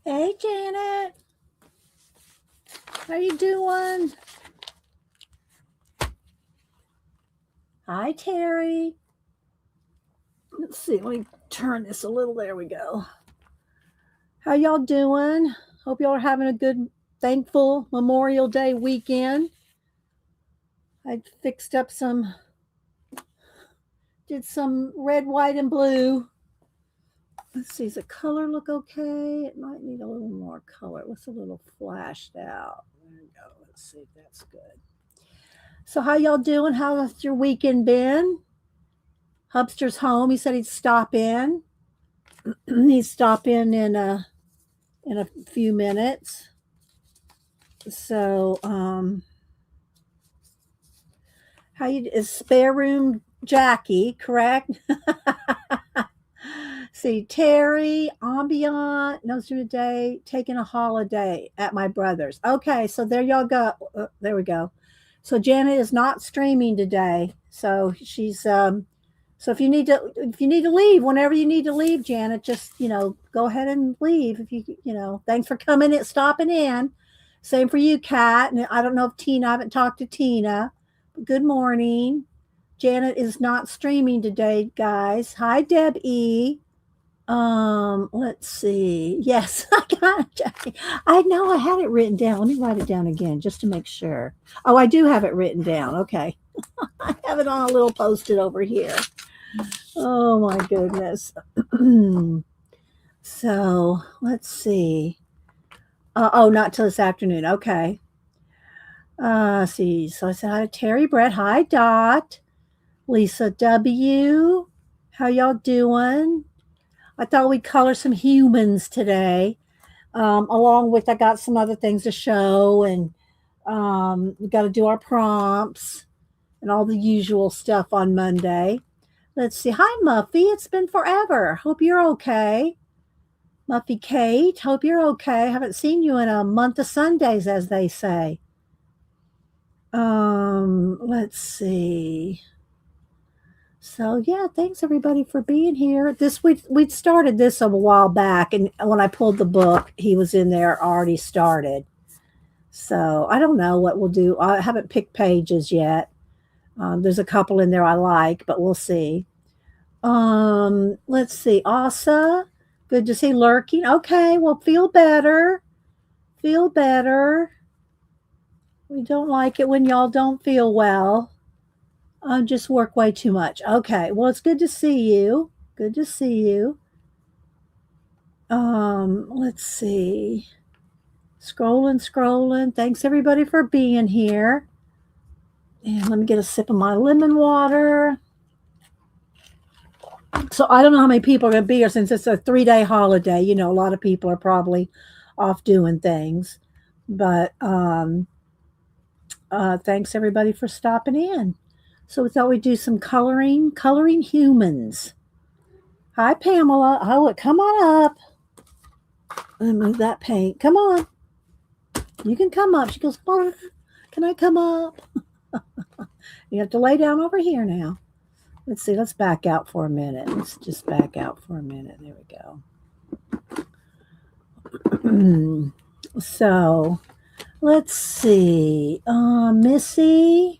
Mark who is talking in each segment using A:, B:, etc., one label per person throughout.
A: Hey, Janet. How you doing? Hi, Terry. Let's see. Let me turn this a little. There we go. How y'all doing? Hope y'all are having a good, thankful Memorial Day weekend. I fixed up did some red, white, and blue. Let's see. Does the color look okay? It might need a little more color. It looks a little flashed out. There we go. Let's see if that's good. So, how y'all doing? How's your weekend been? Hubster's home. He said he'd stop in. He'd stop in a few minutes. So, how you is spare room Jackie, correct? See, Terry, ambient, nose through the day, taking a holiday at my brother's. Okay, so there y'all go. There we go. So Janet is not streaming today. So she's so if you need to leave whenever you need to leave, Janet, just go ahead and leave if thanks for coming in, stopping in. Same for you, Kat. And I don't know if Tina, I haven't talked to Tina. Good morning. Janet is not streaming today, guys. Hi, Deb E. Let's see. Yes, I got it, Jackie. I know I had it written down. Let me write it down again just to make sure. Oh, I do have it written down. Okay. I have it on a little post-it over here. Oh my goodness. So let's see. Oh, not till this afternoon. Okay. See. So I said hi to Terry Brett. Hi, Dot. Lisa W. How y'all doing? I thought we'd color some humans today. Along with I got some other things to show, and we got to do our prompts and all the usual stuff on Monday. Let's see. Hi, Muffy. It's been forever. Hope you're okay. Muffy Kate, hope you're okay. Haven't seen you in a month of Sundays, as they say. Let's see. So yeah, thanks everybody for being here. This we'd started this a while back, and when I pulled the book, he was in there already started. So I don't know what we'll do. I haven't picked pages yet. There's a couple in there I like, but we'll see. Let's see. Asa, good to see lurking. Okay, well, feel better. Feel better. We don't like it when y'all don't feel well. Just work way too much. Okay, well, it's good to see you. Good to see you. Let's see. Scrolling. Thanks everybody for being here. And let me get a sip of my lemon water. So I don't know how many people are going to be here since it's a 3-day holiday. You know, a lot of people are probably off doing things. But thanks everybody for stopping in. So we thought we'd do some coloring humans. Hi, Pamela. Oh, come on up. Let me move that paint. Come on. You can come up. She goes, can I come up? You have to lay down over here now. Let's see. Let's back out for a minute. Let's just back out for a minute. There we go. So let's see. Missy.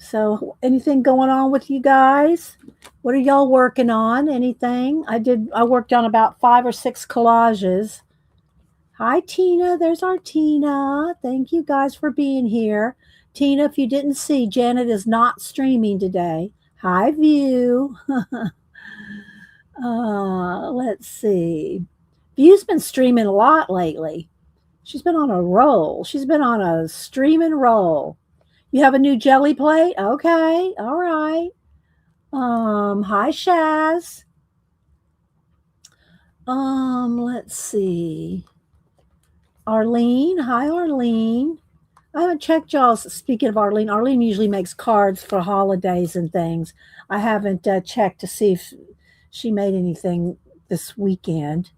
A: So anything going on with you guys? What are y'all working on? Anything? I worked on about 5 or 6 collages. Hi, Tina. There's our Tina. Thank you guys for being here. Tina, if you didn't see, Janet is not streaming today. Hi, View. Let's see. View's been streaming a lot lately. She's been on a roll. She's been on a streaming roll. You have a new jelly plate? Okay. All right. Hi, Shaz. Let's see. Arlene. Hi, Arlene. I haven't checked y'all's. Speaking of Arlene, Arlene usually makes cards for holidays and things. I haven't checked to see if she made anything this weekend.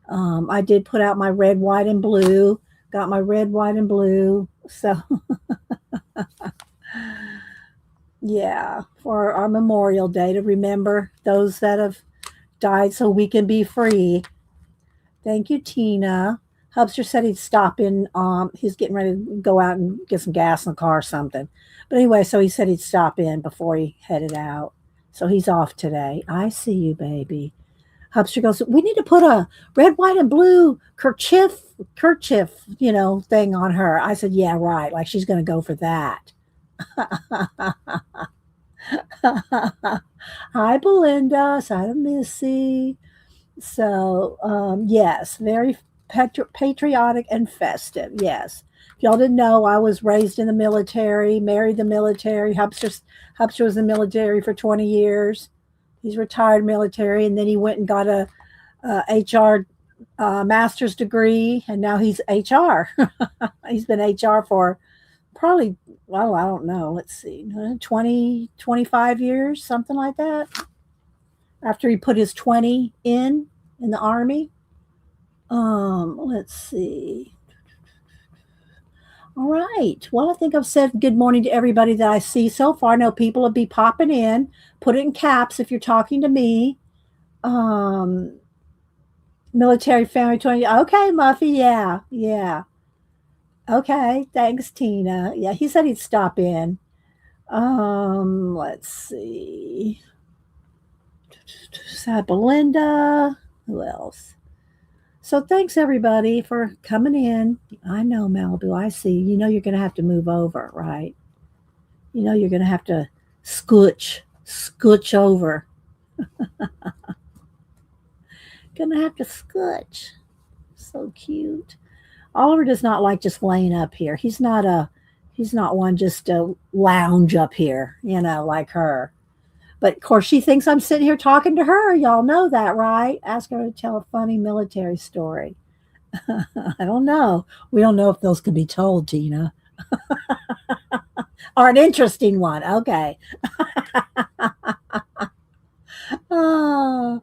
A: I did put out my red, white, and blue. Got my red, white, and blue. So, yeah, for our Memorial Day to remember those that have died so we can be free. Thank you, Tina. Hubster said he'd stop in. He's getting ready to go out and get some gas in the car or something. But anyway, so he said he'd stop in before he headed out. So he's off today. I see you, baby. Hubster goes, we need to put a red, white, and blue kerchief, thing on her. I said, yeah, right. Like she's going to go for that. Hi, Belinda. Hi to Missy. So, yes, very patriotic and festive. Yes. If y'all didn't know, I was raised in the military, married the military. Hubster was in the military for 20 years. He's retired military, and then he went and got a HR master's degree, and now he's HR. He's been HR for probably, well, I don't know. Let's see, 20, 25 years, something like that. After he put his 20 in the Army. Let's see. All right. Well, I think I've said good morning to everybody that I see so far. I know people will be popping in. Put it in caps if you're talking to me. Military family 20. Okay, Muffy. Yeah. Yeah. Okay. Thanks, Tina. Yeah, he said he'd stop in. Let's see. Belinda. Who else? So thanks everybody for coming in. I know, Malibu, I see. You know you're going to have to move over, right? You know you're going to have to scooch over. Gonna have to scooch. So cute. Oliver does not like just laying up here. He's not one just to lounge up here, like her. But of course, she thinks I'm sitting here talking to her. Y'all know that, right? Ask her to tell a funny military story. I don't know. We don't know if those can be told, Tina. Or an interesting one. Okay. Oh,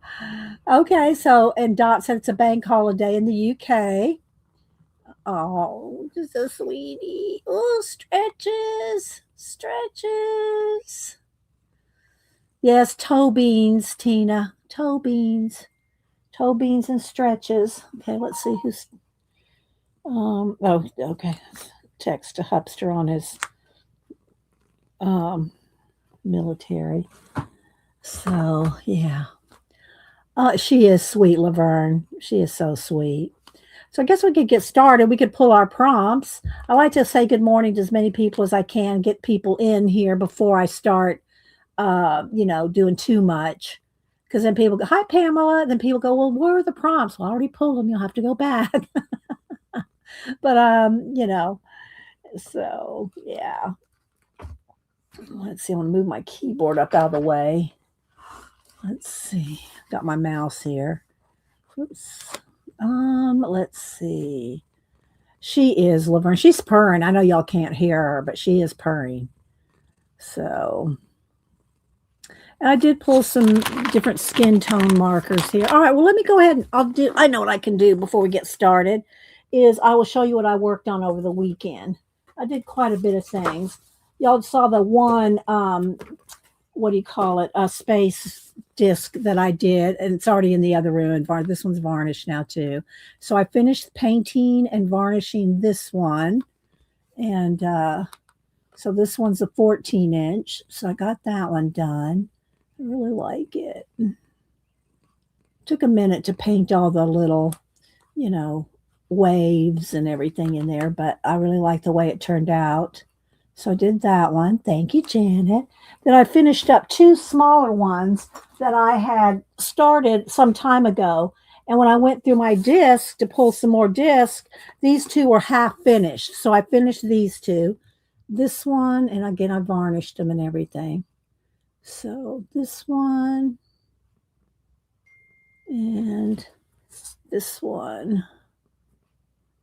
A: okay. So, and Dot said it's a bank holiday in the UK. Oh, just a sweetie. Oh, stretches. Yes, toe beans, Tina. Toe beans and stretches. Okay, let's see who's. Oh, okay. Text to Hubster on his military. So yeah, she is sweet, Laverne. She is so sweet. So I guess we could get started. We could pull our prompts. I like to say good morning to as many people as I can, get people in here before I start doing too much. Because then people go, hi, Pamela. Then people go, well, where are the prompts? Well, I already pulled them. You'll have to go back. But, so yeah. Let's see. I want to move my keyboard up out of the way. Let's see. Got my mouse here. Oops. Let's see. She is Laverne. She's purring. I know y'all can't hear her, but she is purring. So, and I did pull some different skin tone markers here. All right, well, let me go ahead and I know what I can do before we get started is I will show you what I worked on over the weekend. I did quite a bit of things. Y'all saw the one, what do you call it? A space disc that I did, and it's already in the other room. And this one's varnished now too. So I finished painting and varnishing this one. And so this one's a 14-inch. So I got that one done. I really like it. Took a minute to paint all the little, waves and everything in there, but I really like the way it turned out. So I did that one. Thank you, Janet. Then I finished up two smaller ones that I had started some time ago. And when I went through my disc to pull some more disc, these two were half finished. So I finished these two. This one, and again, I varnished them and everything. So this one and this one.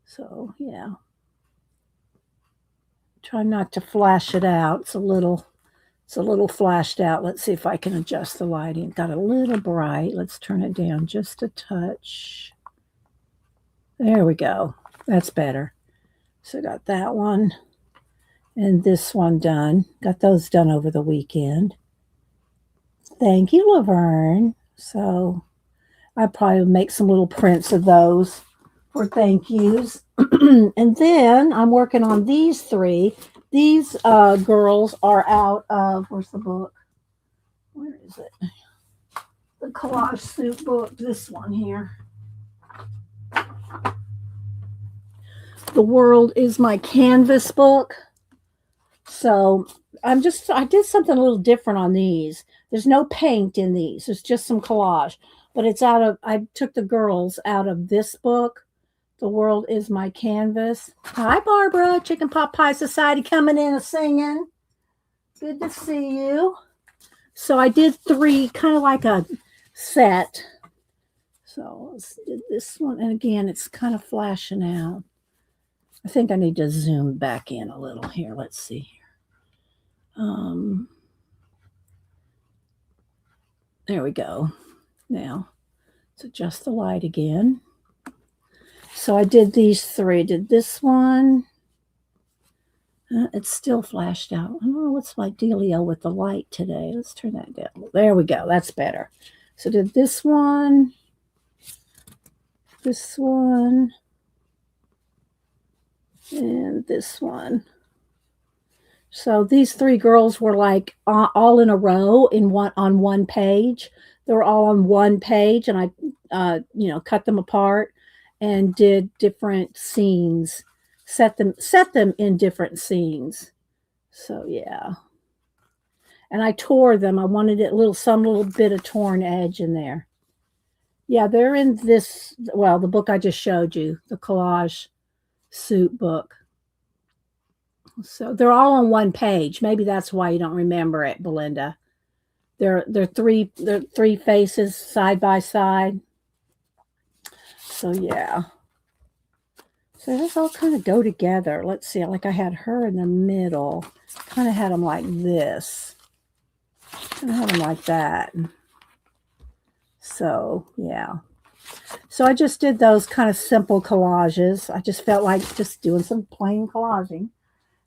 A: So yeah. Try not to flash it out. It's a little flashed out. Let's see if I can adjust the lighting. Got a little bright. Let's turn it down just a touch. There we go. That's better. So got that one and this one done. Got those done over the weekend. Thank you, Laverne. So I probably make some little prints of those for thank yous. And then I'm working on these three. These girls are out of, where's the book? Where is it? The collage soup book, this one here. The World is My Canvas book. So I did something a little different on these. There's no paint in these. There's just some collage. But I took the girls out of this book. The World is My Canvas. Hi, Barbara. Chicken Pot Pie Society coming in and singing. Good to see you. So I did three, kind of like a set. So let's do this one. And again, it's kind of flashing out. I think I need to zoom back in a little here. Let's see here. There we go. Now, let's adjust the light again. So I did these three. I did this one. It's still flashed out. I don't know what's my dealio with the light today. Let's turn that down. There we go. That's better. So did this one, and this one. So these three girls were like all in a row on one page. They were all on one page, and I cut them apart and did different scenes, set them in different scenes. So yeah. And I tore them. I wanted some little bit of torn edge in there. Yeah, they're in this, the book I just showed you, the collage soup book. So they're all on one page. Maybe that's why you don't remember it, Belinda. They're three faces side by side. So yeah. So those all kind of go together. Let's see. Like I had her in the middle. Kind of had them like this. Kind of had them like that. So yeah. So I just did those kind of simple collages. I just felt like just doing some plain collaging.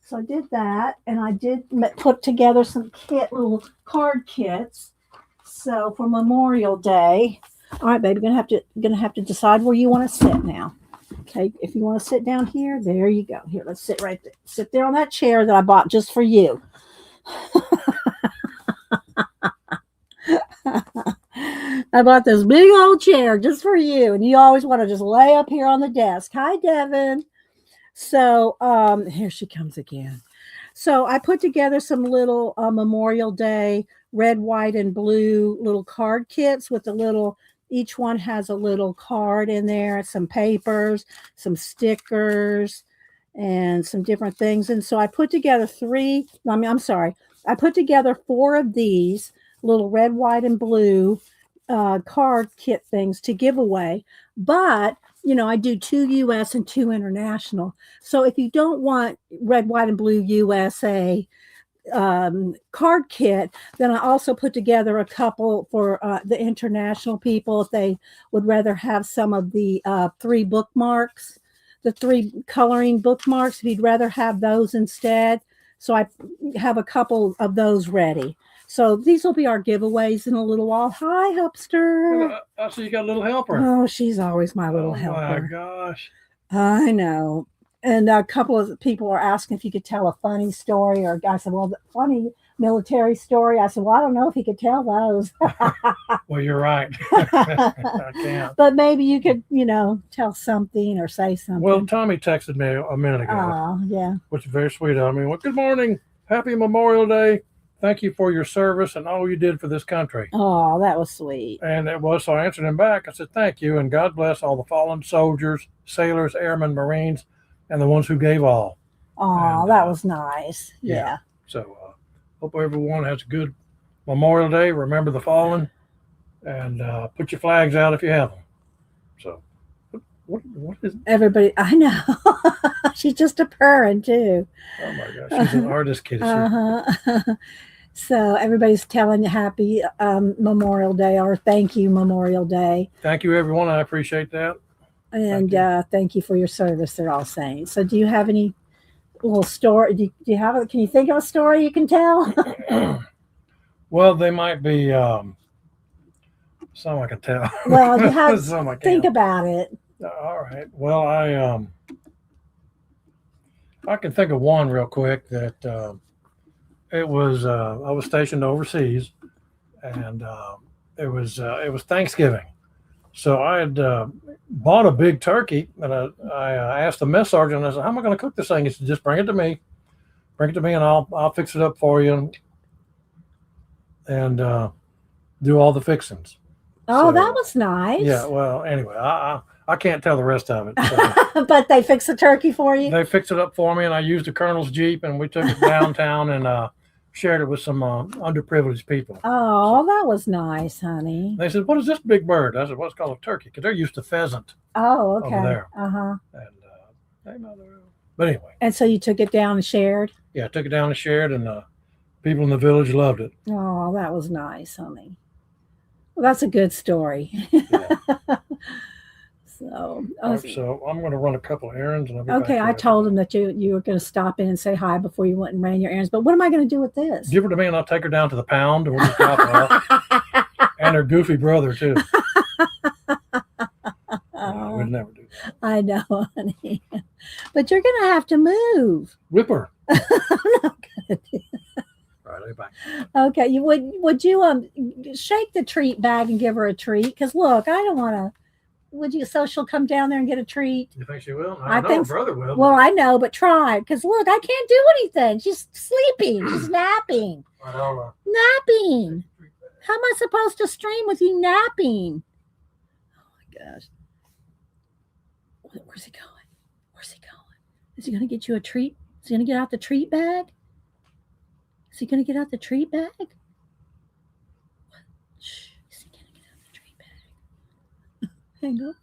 A: So I did that, and I did put together some little card kits. So for Memorial Day, all right, baby, gonna have to decide where you want to sit now. Okay, if you want to sit down here, there you go. Here, let's sit right there. Sit there on that chair that I bought just for you. I bought this big old chair just for you, and you always want to just lay up here on the desk. Hi, Devin. So here she comes again. So I put together some little Memorial Day red, white, and blue little card kits with each one has a little card in there, some papers, some stickers, and some different things. And so I put together I put together 4 of these little red, white, and blue card kit things to give away. But I do 2 US and 2 international. So if you don't want red, white, and blue USA card kit, then I also put together a couple for the international people if they would rather have some of the 3 bookmarks, the 3 coloring bookmarks, if you'd rather have those instead. So I have a couple of those ready. So these will be our giveaways in a little while. Hi, Hupster.
B: I see you got a little helper.
A: Oh, she's always my little helper.
B: Oh, my gosh.
A: I know. And a couple of people are asking if you could tell a funny story. Or I said, well, the funny military story. I said, well, I don't know if he could tell those.
B: Well, you're right. I can't.
A: But maybe you could, tell something or say something.
B: Well, Tommy texted me a minute ago.
A: Oh, yeah.
B: Which is very sweet of me. Well, good morning. Happy Memorial Day. Thank you for your service and all you did for this country.
A: Oh, that was sweet.
B: And it was, so I answered him back. I said, thank you, and God bless all the fallen soldiers, sailors, airmen, Marines, and the ones who gave all.
A: Oh, that was nice. Yeah.
B: So hope everyone has a good Memorial Day. Remember the fallen, and put your flags out if you have them. So what is
A: everybody? I know. She's just a purring too.
B: Oh my gosh, she's an artist kid.
A: So everybody's telling you happy Memorial Day, or thank you Memorial Day.
B: Thank you, everyone. I appreciate that.
A: And thank you for your service. They're all saying. So, do you have any little story? Do you have? Can you think of a story you can tell?
B: Well, they might be Some I can tell.
A: Well, you have
B: Some I
A: think
B: can't.
A: about it.
B: All right. Well, I can think of one real quick that it was I was stationed overseas, and it was Thanksgiving. So I had bought a big turkey, and I asked the mess sergeant. I said, "How am I going to cook this thing?" He said, "Just bring it to me. Bring it to me, and I'll fix it up for you, and do all the fixings."
A: Oh,
B: So
A: that was nice.
B: yeah. Well, anyway, I can't tell the rest of it. So
A: But they fixed the turkey for you?
B: they fixed it up for me, and I used the colonel's jeep, and we took it downtown and shared it with some underprivileged people.
A: Oh, that was nice, honey.
B: They said, "What is this big bird?" I said, "Well, it's called a turkey," because they're used to pheasant.
A: Oh, okay.
B: Over there.
A: Uh-huh.
B: And but anyway,
A: And so you took it down and shared?
B: yeah, I took it down and shared, and people in the village loved it.
A: Oh, that was nice, honey. Well, that's a good story.
B: Yeah.
A: So,
B: So I'm going to run a couple of errands, and I'll be
A: okay,
B: back
A: I told him that you were going to stop in and say hi before you went and ran your errands. But what am I going to do with this?
B: Give her to me, and I'll take her down to the pound, and we'll just drop her off. And her goofy brother too. No, we'd never do that.
A: I know, honey. But you're going to have to move.
B: Whip her.
A: I'm not going to do that.
B: All right, I'll be back.
A: Okay, you would you shake the treat bag and give her a treat? Because look, I don't want to. Would you? So she'll come down there and get a treat.
B: You think she will?
A: I
B: know
A: think
B: her brother will.
A: Well, I know, but try. Because look, I can't do anything. She's sleeping. She's napping.
B: I don't
A: Napping. How am I supposed to stream with you napping? Oh my gosh. Where's he going? Where's he going? Is he going to get you a treat? Is he going to get out the treat bag? Is he going to get out the treat bag? What? Shh. Is he going to get out the treat bag? Hang on.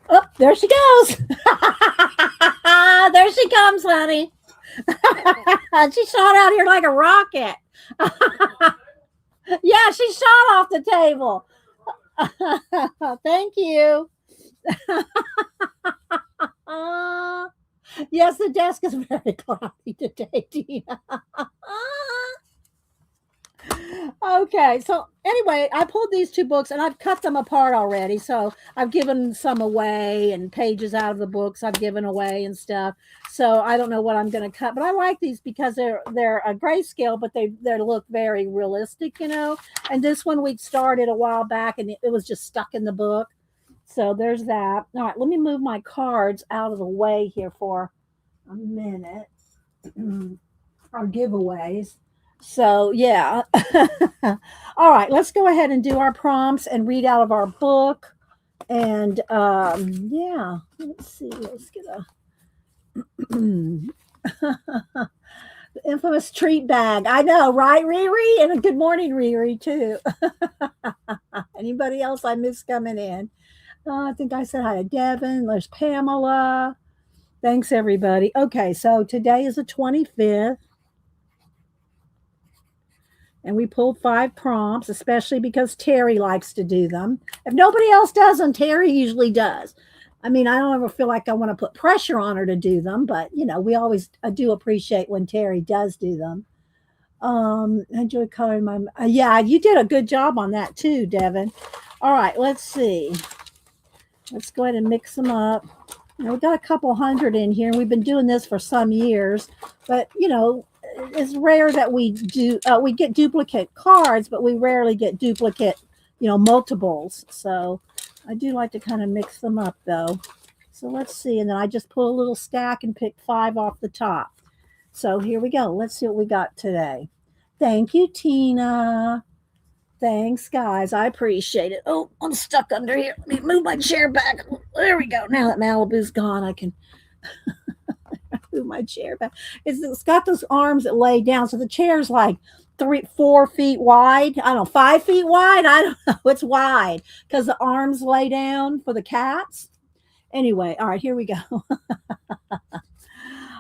A: Oh, there she goes. There she comes, honey. She shot out here like a rocket. Yeah, she shot off the table. Thank you. Yes, the desk is very cloudy today, Tina. Okay, so anyway, I pulled these two books and I've cut them apart already. So I've given some away and pages out of the books I've given away and stuff. So I don't know what I'm going to cut, but I like these because they're a grayscale, but they look very realistic, you know. And this one we started a while back and it was just stuck in the book. So there's that. All right, let me move my cards out of the way here for a minute. Our giveaways. So yeah. All right, let's go ahead and do our prompts and read out of our book. And yeah, let's see. Let's get a the infamous treat bag. I know, right, Riri? And a good morning, Riri, too. Anybody else I missed coming in? I think I said hi to Devin. There's Pamela. Thanks, everybody. Okay, so today is the 25th. And we pulled 5 prompts, especially because Terry likes to do them. If nobody else does them, Terry usually does. I mean, I don't ever feel like I want to put pressure on her to do them, but, you know, we always do appreciate when Terry does do them. I enjoy coloring my... yeah, you did a good job on that too, Devin. All right, let's see. Let's go ahead and mix them up. You know, we've got a couple hundred in here, and we've been doing this for some years, but, you know, it's rare that we get duplicate cards, but we rarely get duplicate, you know, multiples. So I do like to kind of mix them up though. So let's see. And then I just pull a little stack and pick 5 off the top. So here we go. Let's see what we got today. Thank you, Tina. Thanks, guys. I appreciate it. Oh, I'm stuck under here. Let me move my chair back. There we go. Now that Malibu's gone, I can move my chair back. It's got those arms that lay down. So the chair's like 4 feet wide. I don't know, 5 feet wide. I don't know. It's wide because the arms lay down for the cats. Anyway, all right, here we go.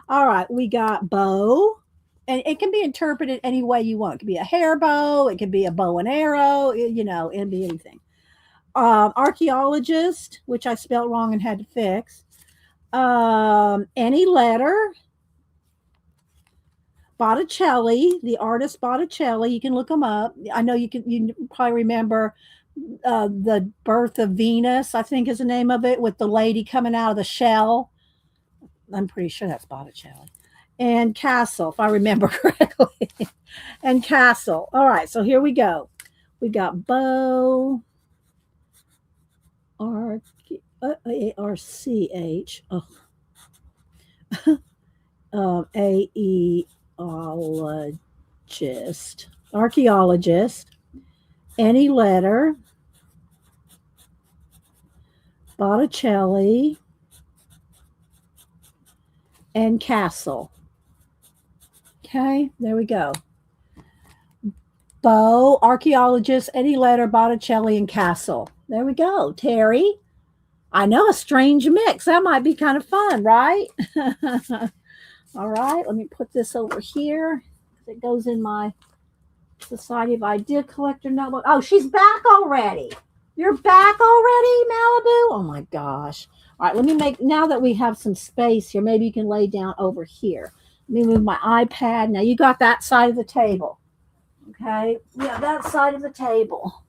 A: All right, we got bow. And it can be interpreted any way you want. It could be a hair bow. It could be a bow and arrow. You know, it can be anything. Archaeologist, which I spelled wrong and had to fix. Any letter. Botticelli, the artist Botticelli. You can look them up. I know you probably remember The Birth of Venus, I think is the name of it, with the lady coming out of the shell. I'm pretty sure that's Botticelli. And Castle, if I remember correctly. And Castle. All right, so here we go. We got Bo, Arch, archaeologist, any letter, Botticelli, and Castle. Okay, there we go. Bo, archaeologist, any letter, Botticelli, and Castle. There we go. Terry, I know, a strange mix. That might be kind of fun, right? All right, let me put this over here. It goes in my Society of Idea Collector notebook. Oh, she's back already. You're back already, Malibu? Oh my gosh. All right, let me make, now that we have some space here, maybe you can lay down over here. Let me move my iPad. Now you got that side of the table. Okay, yeah, that side of the table.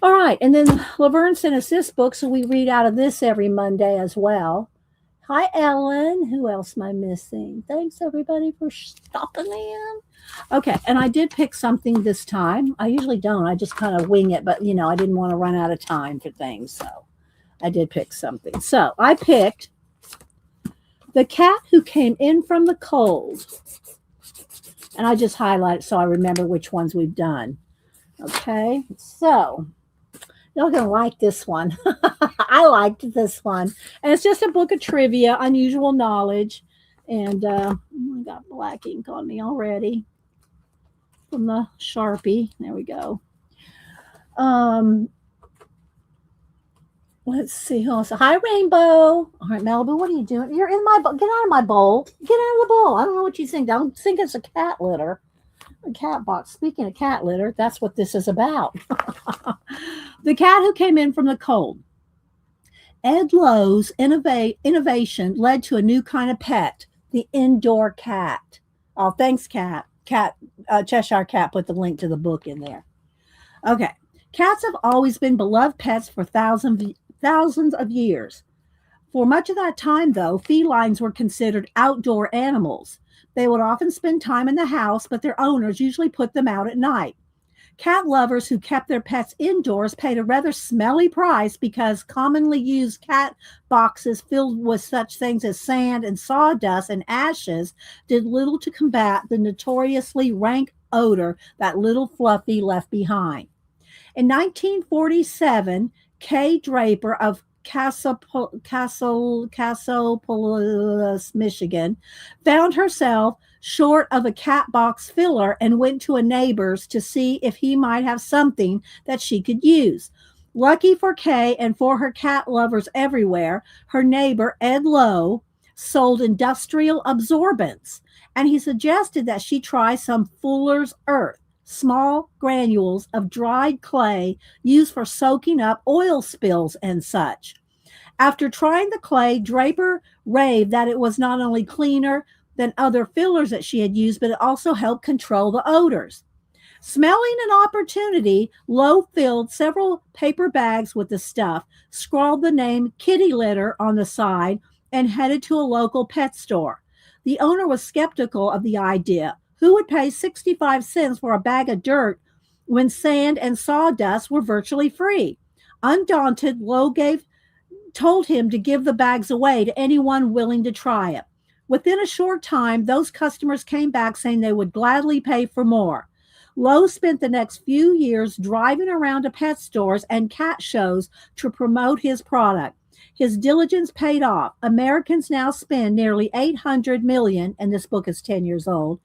A: All right, and then Laverne sent us this book, so we read out of this every Monday as well. Hi, Ellen. Who else am I missing? Thanks, everybody, for stopping in. Okay, and I did pick something this time. I usually don't. I just kind of wing it, but, you know, I didn't want to run out of time for things, so I did pick something. So I picked The Cat Who Came In From the Cold. And I just highlight it so I remember which ones we've done. Okay, so you're going to like this one. I liked this one. And it's just a book of trivia, unusual knowledge. And I got black ink on me already from the Sharpie. There we go. Let's see who else. Hi, Rainbow. All right, Malibu, what are you doing? You're in my bowl. Get out of my bowl. Get out of the bowl. I don't know what you think. Don't think it's a cat litter. A cat box. Speaking of cat litter, that's what this is about. The Cat Who Came In From the Cold. Ed Lowe's innovation led to a new kind of pet, the indoor cat. Oh, thanks, Cat. Cheshire Cat put the link to the book in there. Okay. Cats have always been beloved pets for thousands of years. For much of that time, though, felines were considered outdoor animals. They would often spend time in the house, but their owners usually put them out at night. Cat lovers who kept their pets indoors paid a rather smelly price because commonly used cat boxes filled with such things as sand and sawdust and ashes did little to combat the notoriously rank odor that little Fluffy left behind. In 1947, Kay Draper of Cassopolis, Michigan, found herself short of a cat box filler and went to a neighbor's to see if he might have something that she could use. Lucky for Kay and for her cat lovers everywhere, her neighbor, Ed Lowe, sold industrial absorbents, and he suggested that she try some Fuller's Earth, small granules of dried clay used for soaking up oil spills and such. After trying the clay, Draper raved that it was not only cleaner than other fillers that she had used, but it also helped control the odors. Smelling an opportunity, Lowe filled several paper bags with the stuff, scrawled the name Kitty Litter on the side, and headed to a local pet store. The owner was skeptical of the idea. Who would pay 65 cents for a bag of dirt when sand and sawdust were virtually free? Undaunted, Lowe told him to give the bags away to anyone willing to try it. Within a short time, those customers came back saying they would gladly pay for more. Lowe spent the next few years driving around to pet stores and cat shows to promote his product. His diligence paid off. Americans now spend nearly $800 million, and this book is 10 years old,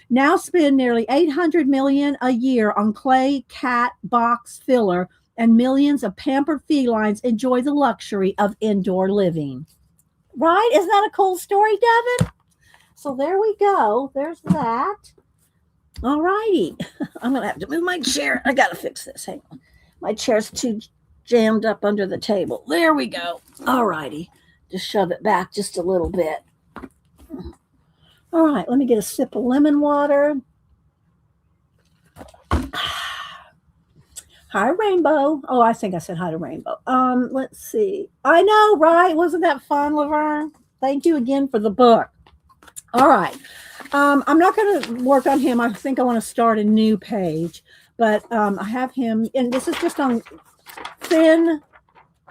A: now spend nearly $800 million a year on clay cat box filler, and millions of pampered felines enjoy the luxury of indoor living. Right? Isn't that a cool story, Devin? So there we go. There's that. All righty. I'm going to have to move my chair. I got to fix this. Hang on. My chair's too jammed up under the table. There we go. All righty. Just shove it back just a little bit. All right. Let me get a sip of lemon water. Hi, Rainbow. Oh, I think I said hi to Rainbow. Let's see. I know, right? Wasn't that fun, Laverne? Thank you again for the book. All right. I'm not going to work on him. I think I want to start a new page, but I have him, and this is just on thin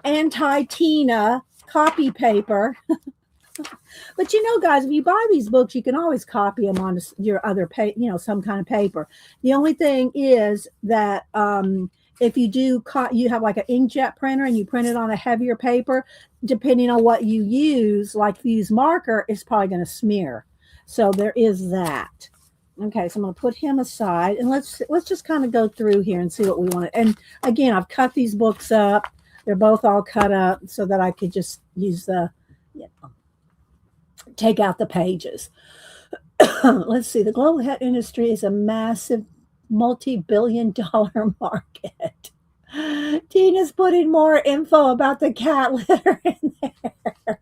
A: anti-Tina copy paper. But you know, guys, if you buy these books, you can always copy them on your other some kind of paper. The only thing is that if you do, you have like an inkjet printer and you print it on a heavier paper, depending on what you use, like if you use marker, it's probably going to smear. So there is that. Okay, so I'm going to put him aside and let's just kind of go through here and see what we want. And again, I've cut these books up. They're both all cut up so that I could just use take out the pages. Let's see. The global hat industry is a massive multi-billion-dollar market. Tina's putting more info about the cat litter in there.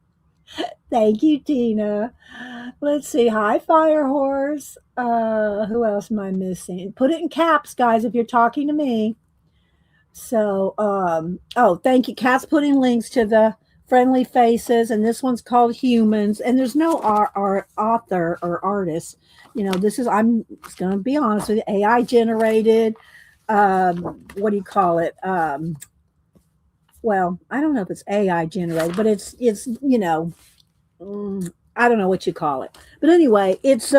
A: Thank you, Tina. Let's see. Hi, Fire Horse. Who else am I missing? Put it in caps, guys, if you're talking to me. So, oh, thank you. Kat's putting links to the Friendly Faces, and this one's called Humans. And there's no author or artist. You know, this is, I'm just going to be honest with you, AI generated. What do you call it? Well, I don't know if it's AI generated, but it's you know, I don't know what you call it. But anyway, it's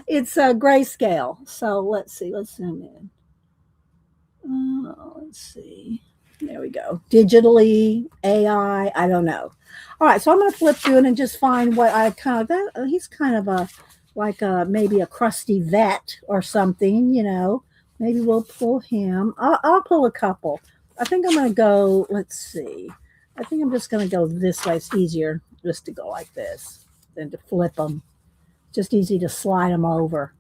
A: it's a grayscale. So let's see. Let's zoom in. Let's see. There we go. Digitally, AI, I don't know. All right, so I'm going to flip through it and just find what I kind of, he's kind of maybe a crusty vet or something, you know. Maybe we'll pull him. I'll pull a couple. I think I'm going to go, let's see. I think I'm just going to go this way. It's easier just to go like this than to flip them. Just easy to slide them over.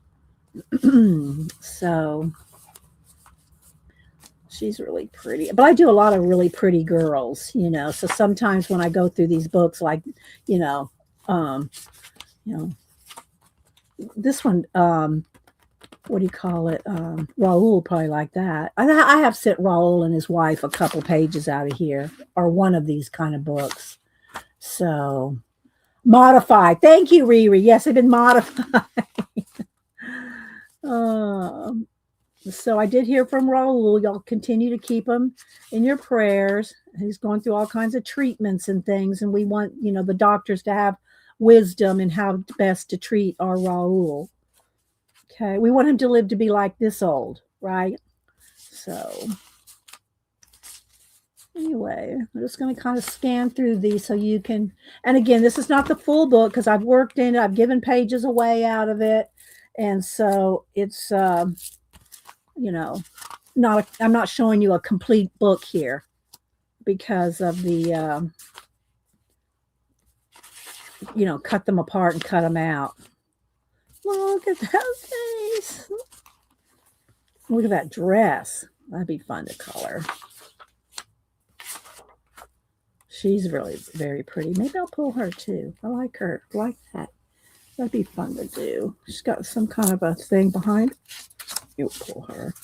A: So she's really pretty, but I do a lot of really pretty girls, you know. So sometimes when I go through these books, like, you know, this one, what do you call it? Raul probably like that. I have sent Raul and his wife a couple pages out of here, or one of these kind of books. So modified. Thank you, Riri. Yes, they've been modified. So I did hear from Raul. Y'all continue to keep him in your prayers. He's going through all kinds of treatments and things, and we want, you know, the doctors to have wisdom in how best to treat our Raul. Okay, we want him to live to be like this old, right? So anyway, I'm just going to kind of scan through these so you can, and again, this is not the full book because I've worked in it. I've given pages away out of it. And so it's, you know, I'm not showing you a complete book here because of the, you know, cut them apart and cut them out. Look at that face. Look at that dress. That'd be fun to color. She's really very pretty. Maybe I'll pull her too. I like her. I like that. That'd be fun to do. She's got some kind of a thing behind. You'll pull her.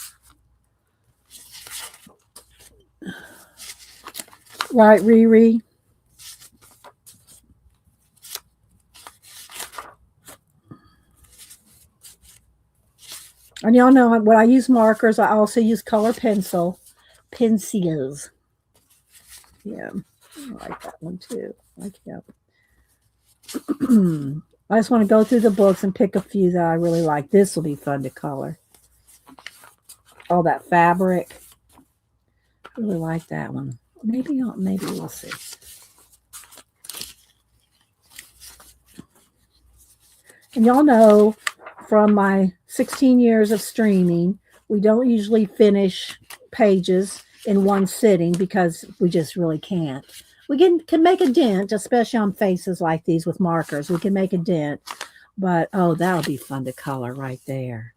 A: Right, Riri? And y'all know when I use markers, I also use color pencils. Yeah, I like that one too. Like, yeah. I just want to go through the books and pick a few that I really like. This will be fun to color. All that fabric. I really like that one. Maybe we'll see. And y'all know from my 16 years of streaming, we don't usually finish pages in one sitting because we just really can't. We can make a dent, especially on faces like these with markers. We can make a dent, but oh, that'll be fun to color right there.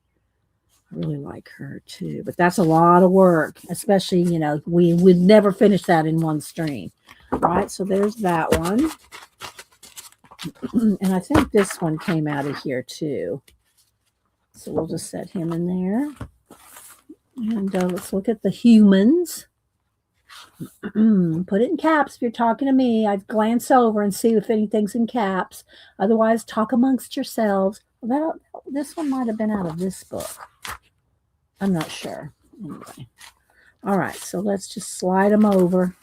A: I really like her too, but that's a lot of work, especially, you know, we would never finish that in one stream. All right, so there's that one. And I think this one came out of here too. So we'll just set him in there. And let's look at the humans. Put it in caps if you're talking to me. I'd glance over and see if anything's in caps. Otherwise, talk amongst yourselves. This one might have been out of this book. I'm not sure. Anyway. All right, so let's just slide them over.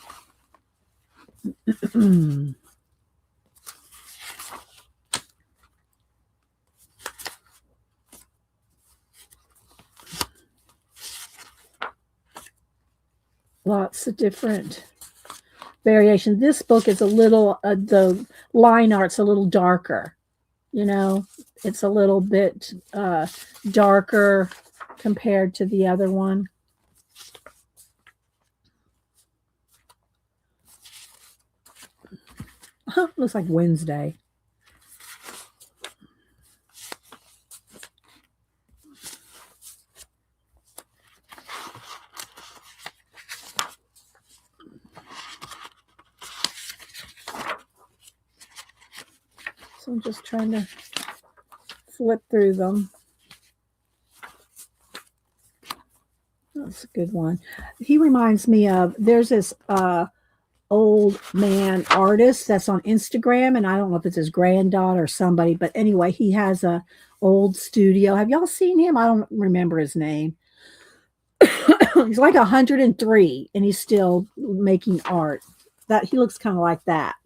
A: Lots of different variations. This book is a little, the line art's a little darker. You know, it's a little bit darker compared to the other one. Looks like Wednesday. So I'm just trying to flip through them. That's a good one. He reminds me of, there's this old man artist that's on Instagram, and I don't know if it's his granddaughter or somebody, but anyway, he has a old studio. Have y'all seen him? I don't remember his name. He's like 103 and he's still making art. That he looks kind of like that.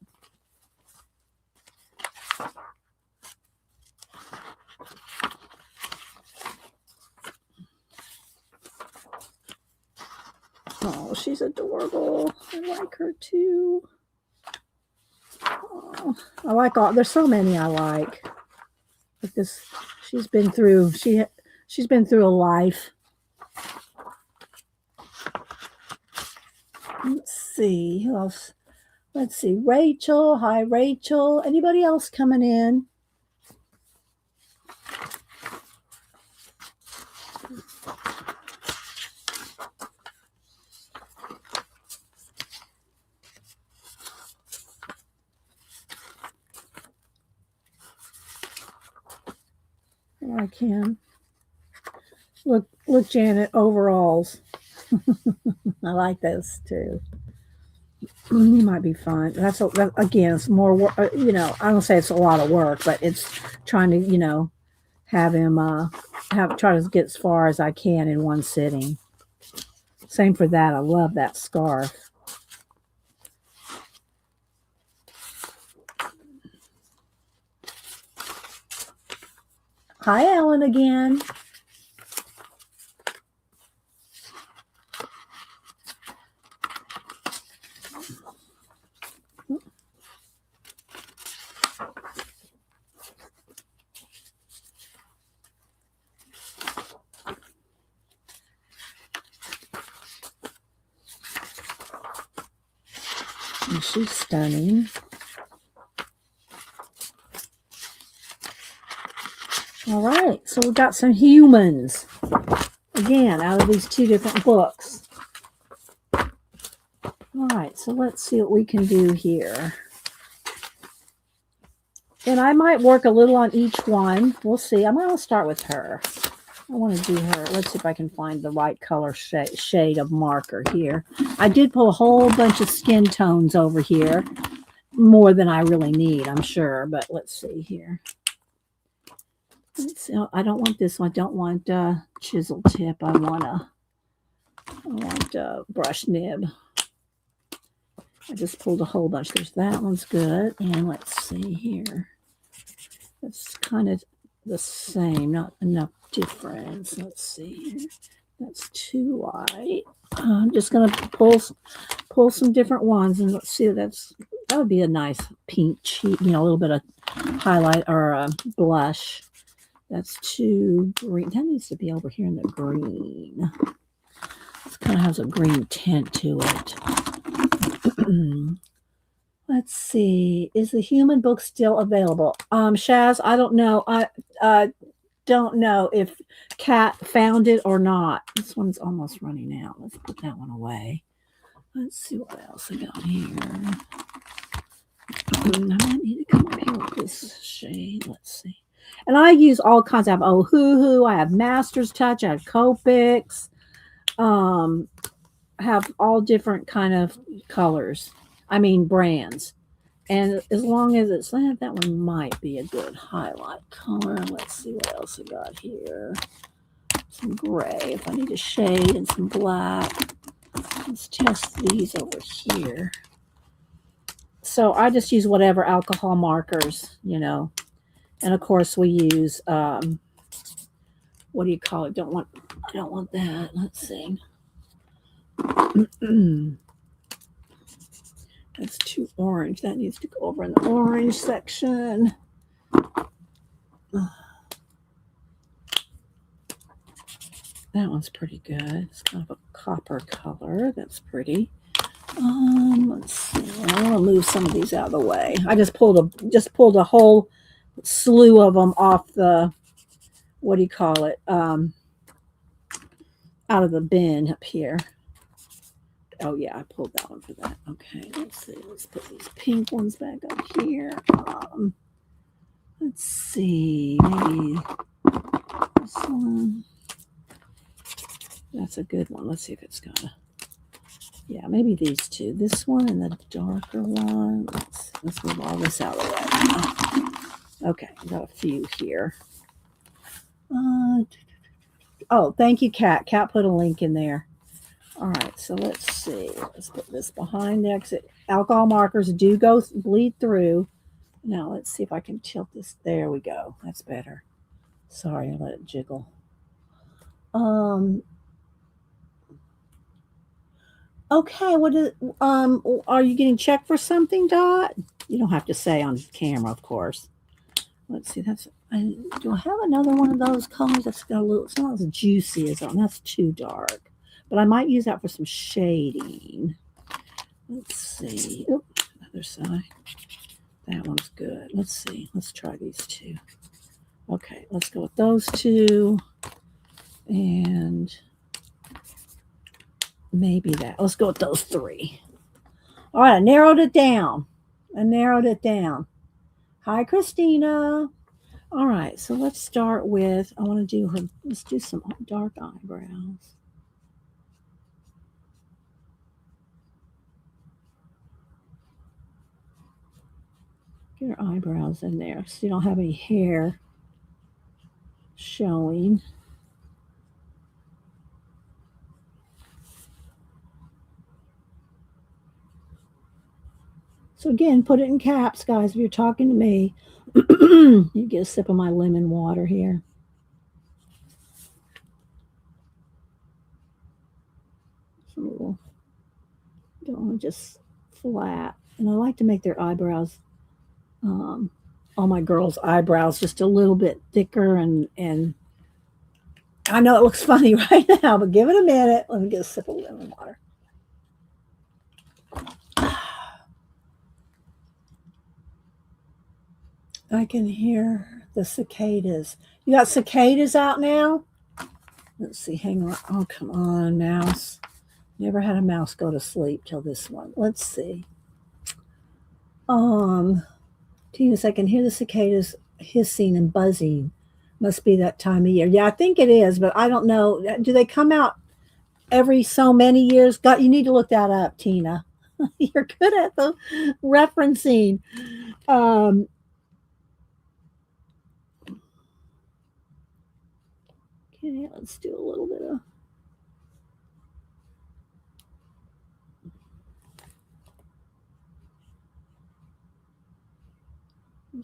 A: Oh, she's adorable. I like her too. Oh, I like all. There's so many I like. Like this, she's been through. She's been through a life. Let's see who else. Let's see, Rachel. Hi, Rachel. Anybody else coming in? I can. Look, Janet, overalls. I like those too. He might be fun. Again, it's more work. You know, I don't say it's a lot of work, but it's trying to, you know, have him try to get as far as I can in one sitting. Same for that. I love that scarf. Hi, Ellen again. And she's stunning. All right, so we've got some humans, again, out of these two different books. All right, so let's see what we can do here. And I might work a little on each one. We'll see. I'm going to start with her. I want to do her. Let's see if I can find the right color shade of marker here. I did pull a whole bunch of skin tones over here, more than I really need, I'm sure, but let's see here. I don't want this one. I don't want chisel tip. I want brush nib. I just pulled a whole bunch. There's that one's good. And let's see here. It's kind of the same, not enough difference. Let's see here. That's too light. I'm just going to pull some different ones, and let's see. That would be a nice pink cheek, you know, a little bit of highlight or blush. That's too green. That needs to be over here in the green. It kind of has a green tint to it. Let's see. Is the human book still available? Shaz, I don't know. I don't know if Kat found it or not. This one's almost running out. Let's put that one away. Let's see what else I got here. I might need to come up here with this shade. Let's see. And I use all kinds. I have Ohuhu. I have Master's Touch. I have Copics. have all different kind of colors. I mean brands. And as long as it's that one might be a good highlight color. Let's see what else we got here. Some gray if I need a shade and some black. Let's test these over here. So I just use whatever alcohol markers, and of course we use what do you call it? I don't want that. Let's see. That's too orange. That needs to go over in the orange section. That one's pretty good. It's kind of a copper color. That's pretty. Let's see. I want to move some of these out of the way. I just pulled a whole slew of them off the, what do you call it? Out of the bin up here. Oh yeah, I pulled that one for that. Okay, let's see. Let's put these pink ones back up here. Let's see. Maybe this one. That's a good one. Let's see if it's got a. Yeah, maybe these two. This one and the darker one. Let's move all this out of the way. Okay, got a few here. Oh, thank you, Kat. Kat put a link in there. All right, so let's see. Let's put this behind the exit. Alcohol markers do bleed through. Now let's see if I can tilt this. There we go. That's better. Sorry, I let it jiggle. Okay, are you getting checked for something, Dot? You don't have to say on camera, of course. Let's see. Do I have another one of those colors that's got a little? It's not as juicy as that one. That's too dark. But I might use that for some shading. Let's see. Oop, other side. That one's good. Let's see. Let's try these two. Okay, let's go with those two. And maybe that. Let's go with those three. All right, I narrowed it down. Hi, Christina. All right, so let's start with, let's do some dark eyebrows. Get her eyebrows in there so you don't have any hair showing. So again, put it in caps, guys. If you're talking to me, you get a sip of my lemon water here. Some little, don't want to just flat. And I like to make their eyebrows, all my girls' eyebrows, just a little bit thicker. And I know it looks funny right now, but give it a minute. Let me get a sip of lemon water. I can hear the cicadas. You got cicadas out now? Let's see. Hang on. Oh, come on, mouse. Never had a mouse go to sleep till this one. Let's see. Tinas, I can hear the cicadas hissing and buzzing. Must be that time of year. Yeah, I think it is, but I don't know. Do they come out every so many years? God, you need to look that up, Tina. You're good at the referencing. Okay, let's do a little bit of.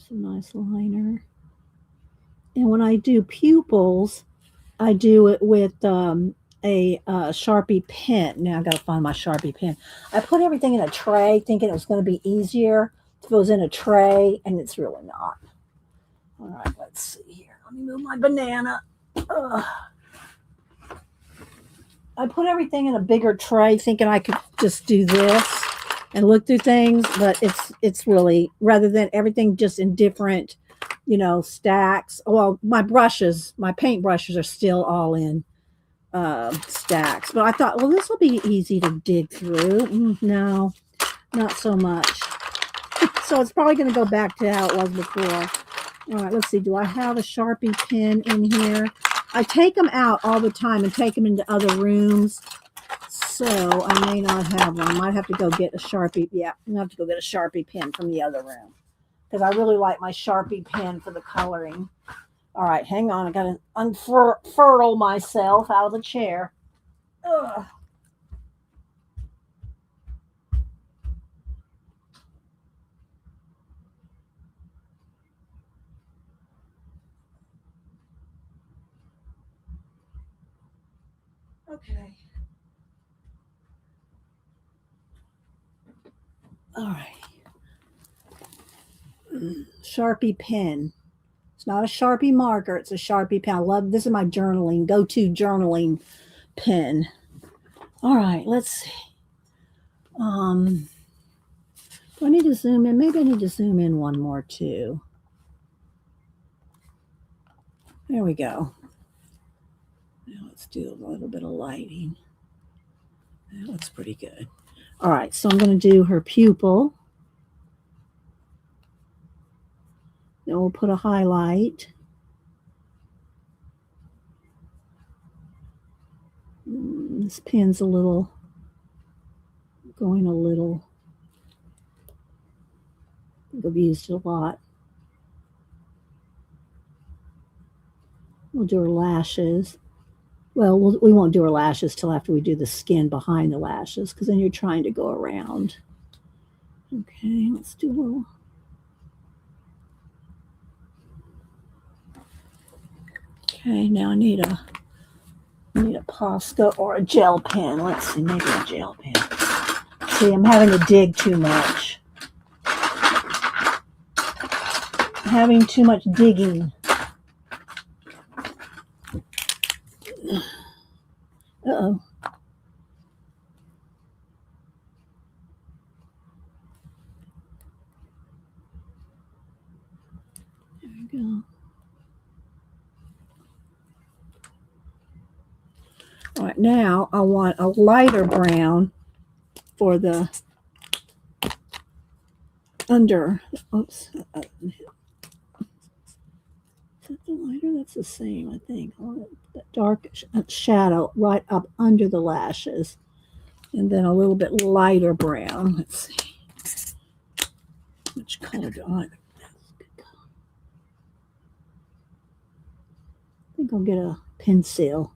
A: Some nice liner. And when I do pupils, I do it with a Sharpie pen. Now I got to find my Sharpie pen. I put everything in a tray thinking it was going to be easier if it was in a tray, and it's really not. All right, let's see here. Let me move my banana. I put everything in a bigger tray thinking I could just do this and look through things, but it's really, rather than everything just in different, stacks. Well, my paint brushes are still all in stacks, but I thought, well, this will be easy to dig through. No, not so much. So it's probably going to go back to how it was before. All right, let's see. Do I have a Sharpie pen in here? I take them out all the time and take them into other rooms. So I may not have one. I might have to go get a Sharpie. Yeah, I'm going to have to go get a Sharpie pen from the other room because I really like my Sharpie pen for the coloring. All right, hang on. I got to unfurl myself out of the chair. Ugh. Okay. All right. Sharpie pen. It's not a Sharpie marker. It's a Sharpie pen. I love this. Is my journaling go-to journaling pen. All right. Let's see. Do I need to zoom in? Maybe I need to zoom in one more too. There we go. Now let's do a little bit of lighting. That looks pretty good. All right, so I'm going to do her pupil. Then we'll put a highlight. This pen's a little, going a little, I think I've used it a lot. We'll do her lashes. Well, we won't do her lashes till after we do the skin behind the lashes because then you're trying to go around. Okay, let's do a little. Okay, now I need a Posca or a gel pen. Let's see, maybe a gel pen. See, I'm having to dig too much. I'm having too much digging. Uh-oh. There we go. All right, now I want a lighter brown for the under. Oops. Is that the lighter? That's the same, I think. That dark shadow right up under the lashes. And then a little bit lighter brown. Let's see. Which color do I like? I think I'll get a pencil.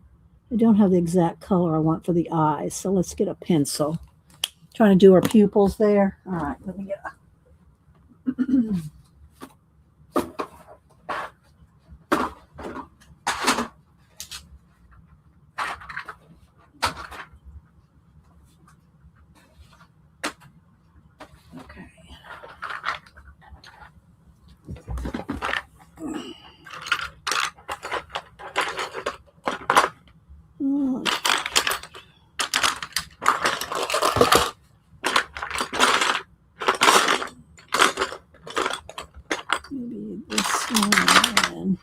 A: I don't have the exact color I want for the eyes, so let's get a pencil. Trying to do our pupils there. All right, let me get a. Okay. Oh. Maybe this one.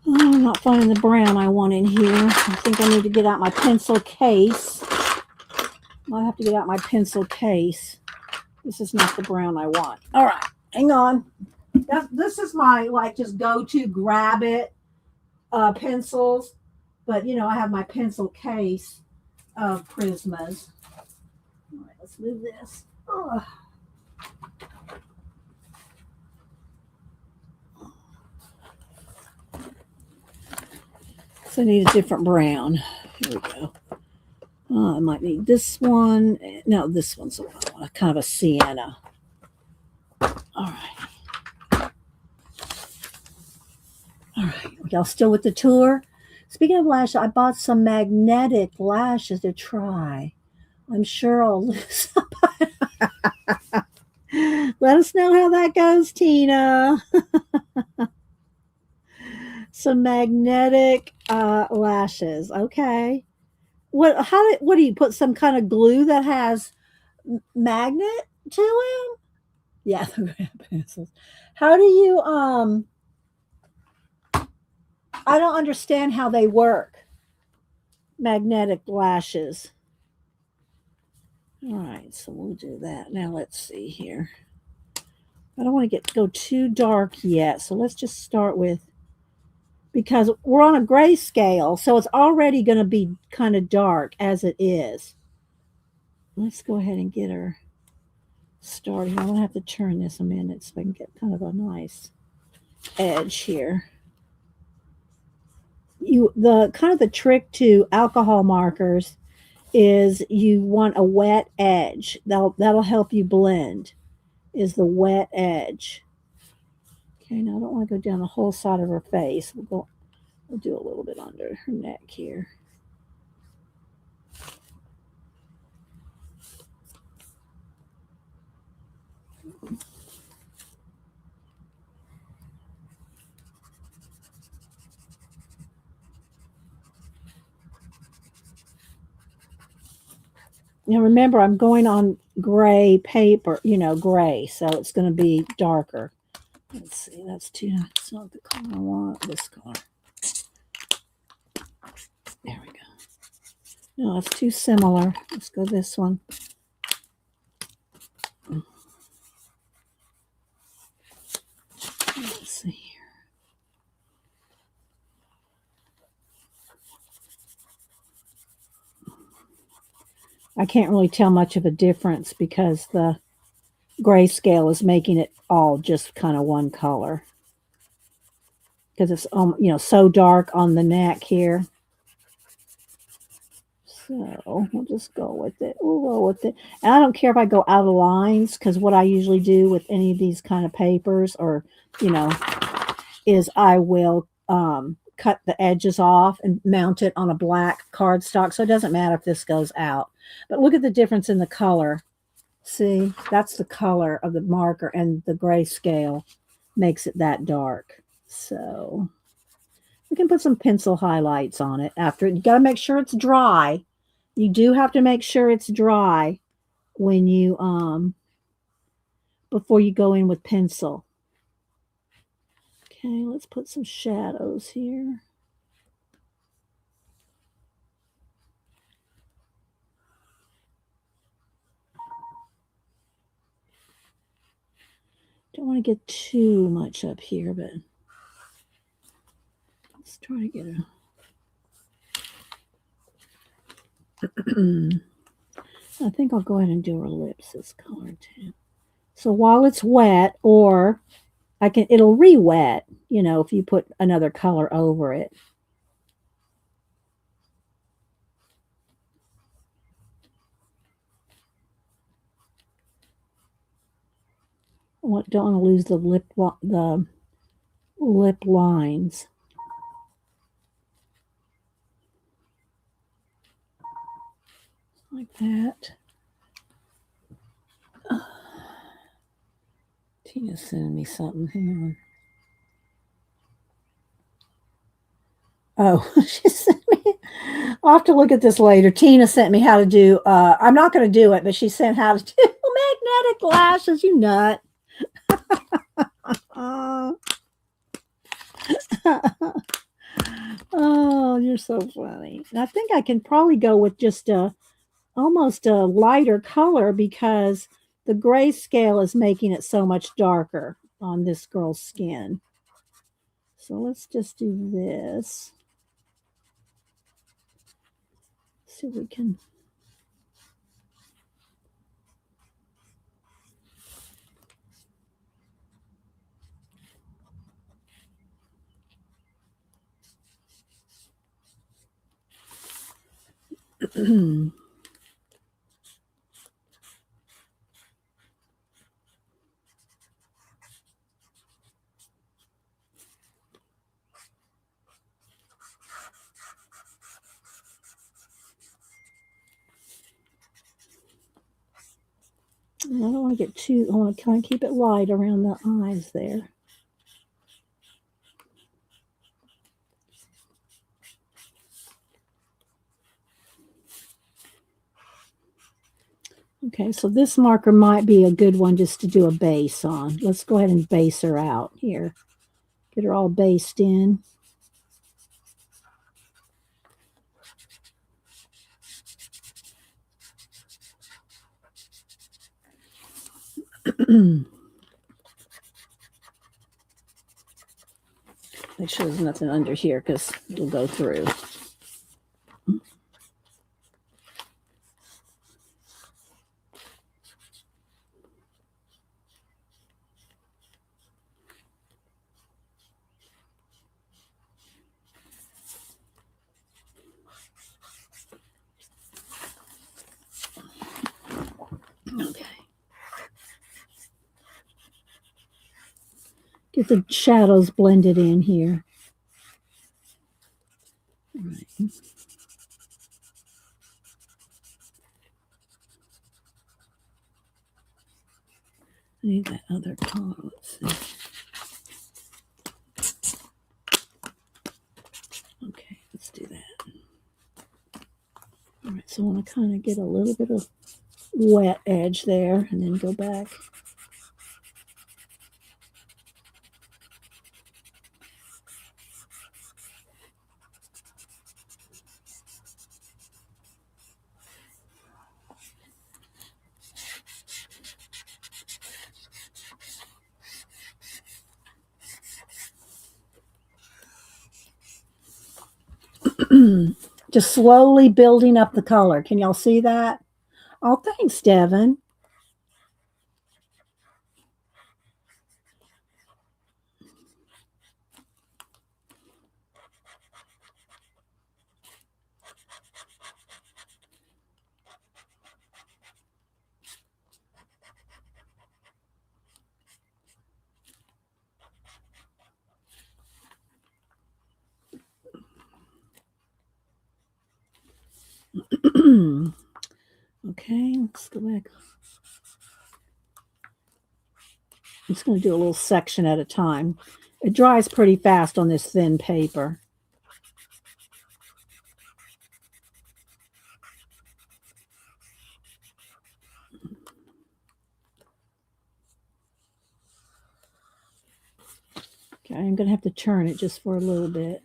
A: Oh, I'm not finding the brown I want in here. I think I need to get out my pencil case. I'll have to get out my pencil case. This is not the brown I want. All right, hang on. This is my just go-to grab it pencils, but I have my pencil case of Prismas. All right, let's move this. Oh. So I need a different brown. Here we go. I might need this one. No, this one's a kind of a sienna. All right. All right. Y'all still with the tour? Speaking of lashes, I bought some magnetic lashes to try. I'm sure I'll lose some. Let us know how that goes, Tina. Some magnetic lashes. Okay. What do you put some kind of glue that has magnet to them? Yeah, the grab pencils. How do you I don't understand how they work. Magnetic lashes. All right, so we'll do that. Now let's see here. I don't want to go too dark yet, so let's just start with, because we're on a grayscale, so it's already going to be kind of dark as it is. Let's go ahead and get her started. I'm going to have to turn this a minute so I can get kind of a nice edge here. The trick to alcohol markers is you want a wet edge. That'll help you blend, is the wet edge. Okay, now I don't want to go down the whole side of her face. We'll do a little bit under her neck here. Now remember, I'm going on gray paper, gray, so it's going to be darker. Let's see, that's not the color I want, this color. There we go. No, it's too similar. Let's go this one. Let's see here. I can't really tell much of a difference because the grayscale is making it all just kind of one color. Because it's so dark on the neck here. So we'll just go with it. We'll go with it. And I don't care if I go out of lines, because what I usually do with any of these kind of papers, or is I will cut the edges off and mount it on a black cardstock. So it doesn't matter if this goes out. But look at the difference in the color. See, that's the color of the marker, and the grayscale makes it that dark. So we can put some pencil highlights on it after. You got to make sure it's dry. You do have to make sure it's dry when you before you go in with pencil. Okay, let's put some shadows here. Don't want to get too much up here, but let's try to get I think I'll go ahead and do her lips this color too. So while it's wet, or it'll re-wet, if you put another color over it. Don't want to lose the lip lines. Like that. Tina's sending me something. Hang on. Oh, she sent me. I'll have to look at this later. Tina sent me how to do. I'm not going to do it, but she sent how to do magnetic lashes. You nut. Oh, you're so funny. And I think I can probably go with just almost a lighter color, because the grayscale is making it so much darker on this girl's skin. So let's just do this. See if we can. I don't want to get I want to kind of keep it light around the eyes there. Okay, so this marker might be a good one just to do a base on. Let's go ahead and base her out here. Get her all based in. Make sure there's nothing under here because it'll go through. Okay. Get the shadows blended in here. All right. I need that other color. Let's see. Okay, let's do that. All right, so I want to kind of get a little bit of wet edge there and then go back. Just slowly building up the color. Can y'all see that? Oh, thanks, Devin. Okay, let's go back. I'm just going to do a little section at a time. It dries pretty fast on this thin paper. Okay, I'm going to have to turn it just for a little bit.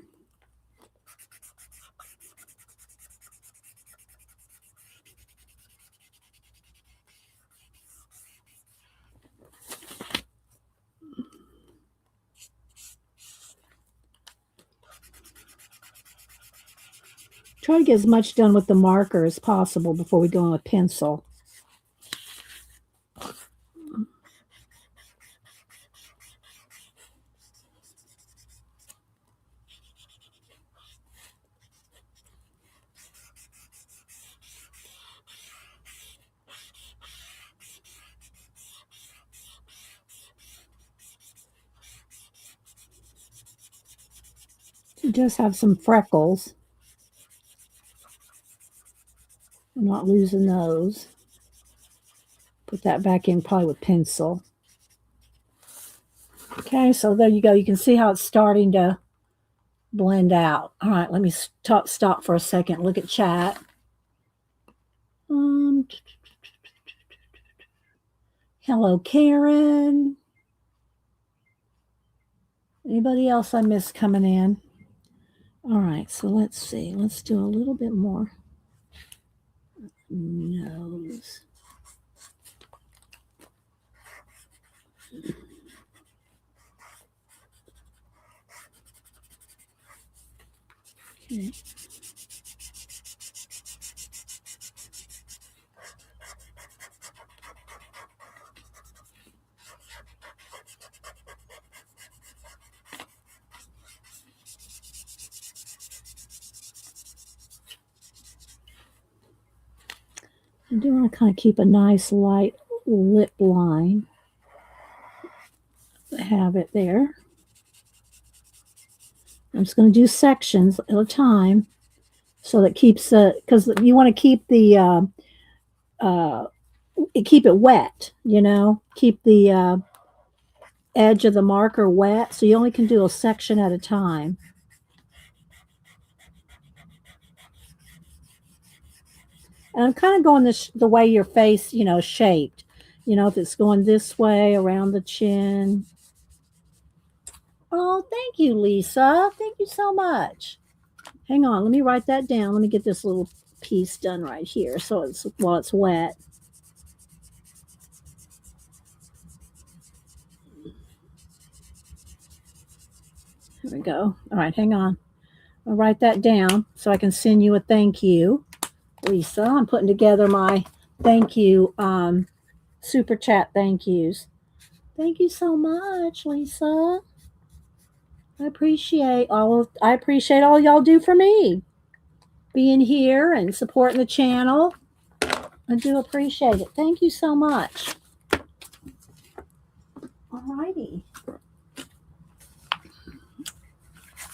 A: Try to get as much done with the marker as possible before we go on with pencil. It does have some freckles. I'm not losing those. Put that back in probably with pencil. Okay, so there you go. You can see how it's starting to blend out. All right, let me stop for a second. Look at chat. Hello, Karen. Anybody else I missed coming in? All right, so let's see. Let's do a little bit more nose. Okay. I do want to kind of keep a nice light lip line. Have it there. I'm just going to do sections at a time so that keeps because you want to keep the keep it wet, you know, keep the edge of the marker wet, so you only can do a section at a time. And I'm kind of going the way your face, you know, shaped. You know, if it's going this way around the chin. Oh, thank you, Lisa. Thank you so much. Hang on, let me write that down. Let me get this little piece done right here so it's while it's wet. There we go. All right, hang on. I'll write that down so I can send you a thank you, Lisa. I'm putting together my thank you super chat thank yous. Thank you so much, Lisa. I appreciate all y'all do for me. Being here and supporting the channel. I do appreciate it. Thank you so much. All righty.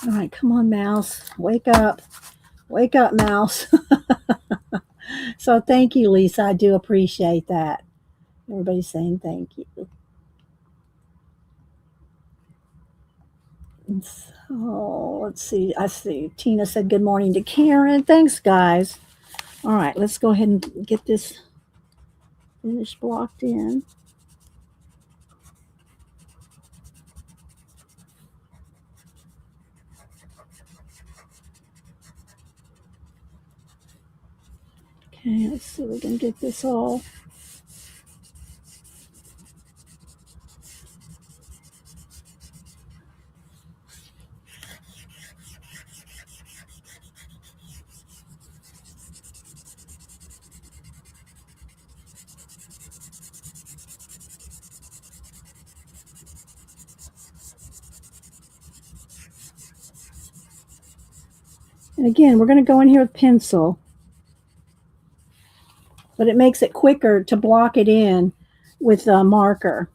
A: All right, come on, Mouse. Wake up. Wake up, Mouse. So thank you, Lisa. I do appreciate that. Everybody's saying thank you. And so let's see. I see Tina said good morning to Karen. Thanks, guys. All right, let's go ahead and get this finished blocked in. Okay, let's see if we can get this all. And again, we're going to go in here with pencil, but it makes it quicker to block it in with a marker.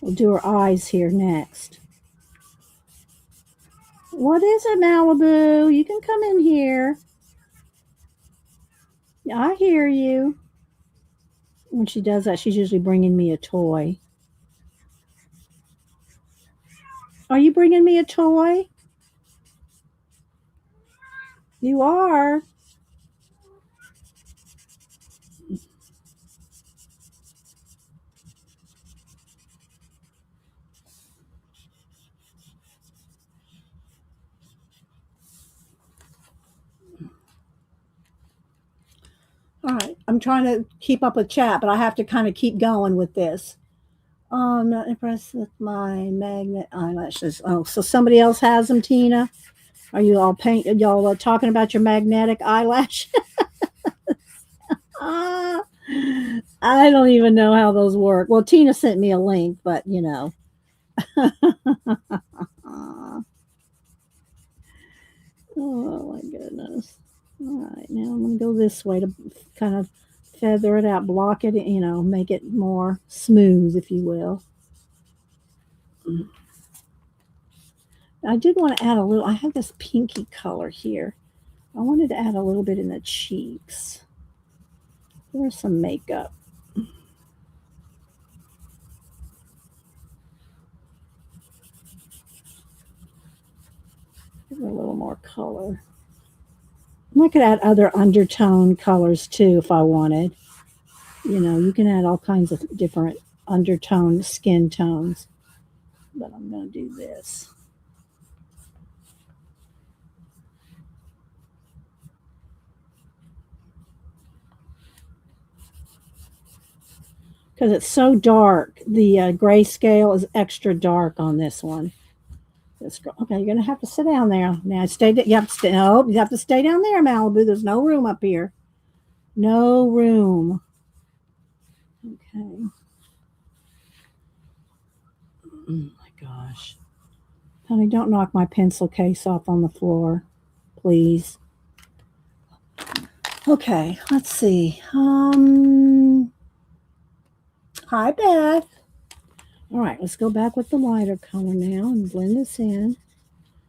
A: We'll do her eyes here next. What is it, Malibu? You can come in here. I hear you. When she does that, she's usually bringing me a toy. Are you bringing me a toy? You are. All right, I'm trying to keep up with chat, but I have to kind of keep going with this. I'm not impressed with my magnet eyelashes. Oh, so somebody else has them, Tina? Are you all y'all talking about your magnetic eyelash? I don't even know how those work. Well, Tina sent me a link, but you know. Oh my goodness. All right, now I'm going to go this way to kind of feather it out, block it, you know, make it more smooth, if you will. I did want to add a little, I have this pinky color here. I wanted to add a little bit in the cheeks. There's some makeup. Give it a little more color. And I could add other undertone colors too if I wanted. You know, you can add all kinds of different undertone skin tones. But I'm going to do this. Because it's so dark, the grayscale is extra dark on this one. Okay, you're gonna have to sit down there. Now stay. You have to stay. No, you have to stay down there, Malibu. There's no room up here. No room. Okay. Oh my gosh, honey, don't knock my pencil case off on the floor, please. Okay, let's see. Hi, Beth. All right, let's go back with the lighter color now and blend this in.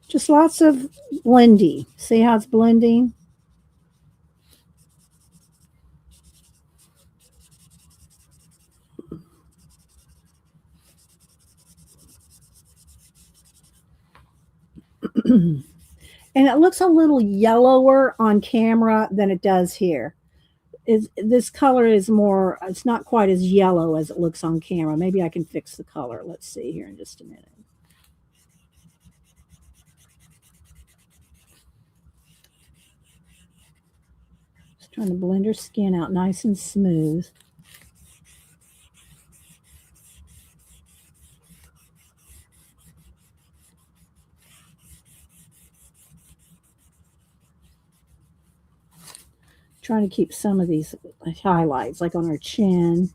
A: Just lots of blending. See how it's blending? And it looks a little yellower on camera than it does here. This color is more, it's not quite as yellow as it looks on camera. Maybe I can fix the color. Let's see here in just a minute. Trying to blend her skin out nice and smooth. Trying to keep some of these highlights, like on her chin,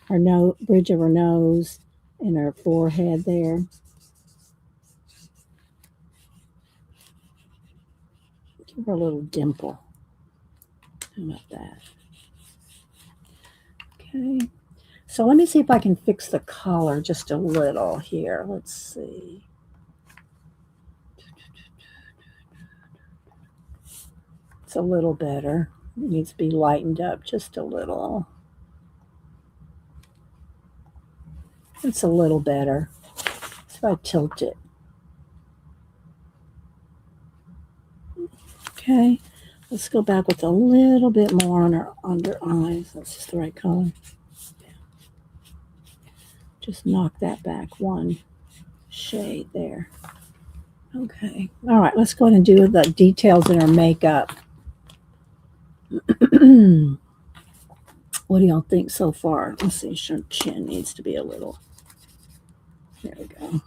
A: her bridge of her nose, and her forehead there. Give her a little dimple. How about that? Okay. So let me see if I can fix the color just a little here. Let's see. It's a little better. It needs to be lightened up just a little. It's a little better. So if I tilt it. Okay. Let's go back with a little bit more on her under eyes. That's just the right color. Just knock that back one shade there. Okay. All right. Let's go ahead and do the details in her makeup. What do y'all think so far? Let's see. Her chin needs to be a little. There we go.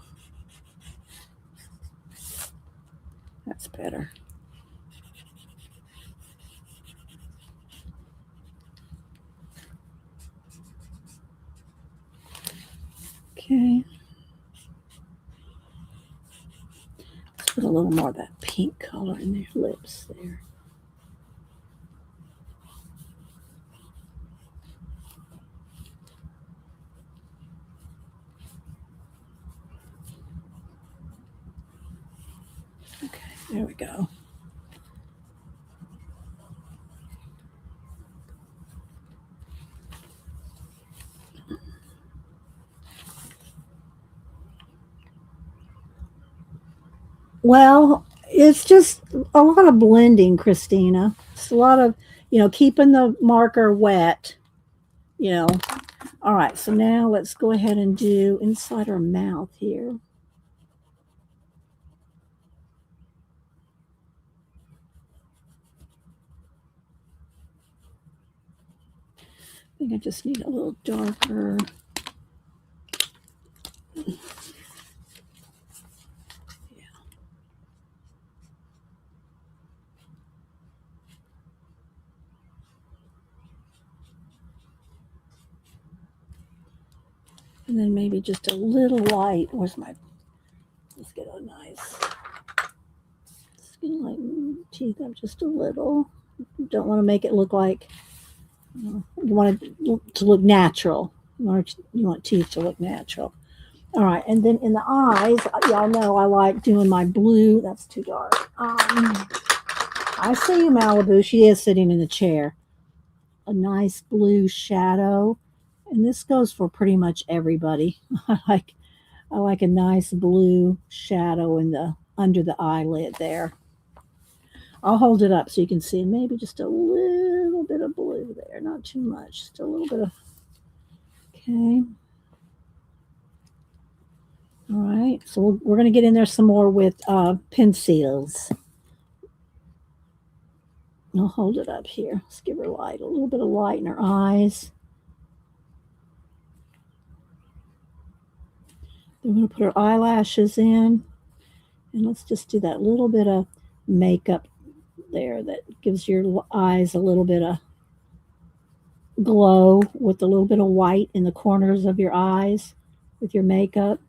A: That's better. Okay. Let's put a little more of that pink color in their lips there. Okay, there we go. Well, it's just a lot of blending, Christina. It's a lot of, keeping the marker wet, All right, so now let's go ahead and do inside her mouth here. I think I just need a little darker. And then maybe just a little light. Let's get a nice skin lighten teeth up just a little. You don't want to make it look like, you want it to look natural. You want teeth to look natural. All right, and then in the eyes, y'all know I like doing my blue. That's too dark. I see you, Malibu. She is sitting in the chair. A nice blue shadow. And this goes for pretty much everybody. I like a nice blue shadow under the eyelid there. I'll hold it up so you can see maybe just a little bit of blue there, not too much, just a little bit of. Okay. All right, so we're going to get in there some more with pencils. I'll hold it up here. Let's give her light, a little bit of light in her eyes. Then we're going to put her eyelashes in. And let's just do that little bit of makeup there that gives your eyes a little bit of glow with a little bit of white in the corners of your eyes with your makeup.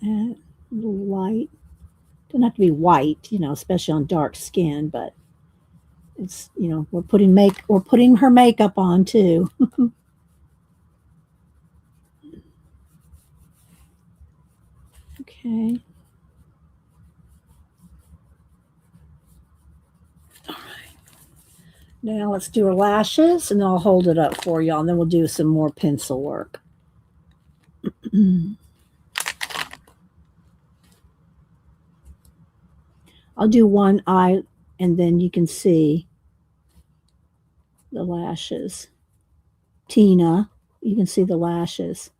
A: That little light. Doesn't have to be white, especially on dark skin, but it's, we're putting her makeup on too. Okay. All right. Now let's do her lashes, and then I'll hold it up for y'all, and then we'll do some more pencil work. I'll do one eye, and then you can see the lashes. Tina, you can see the lashes.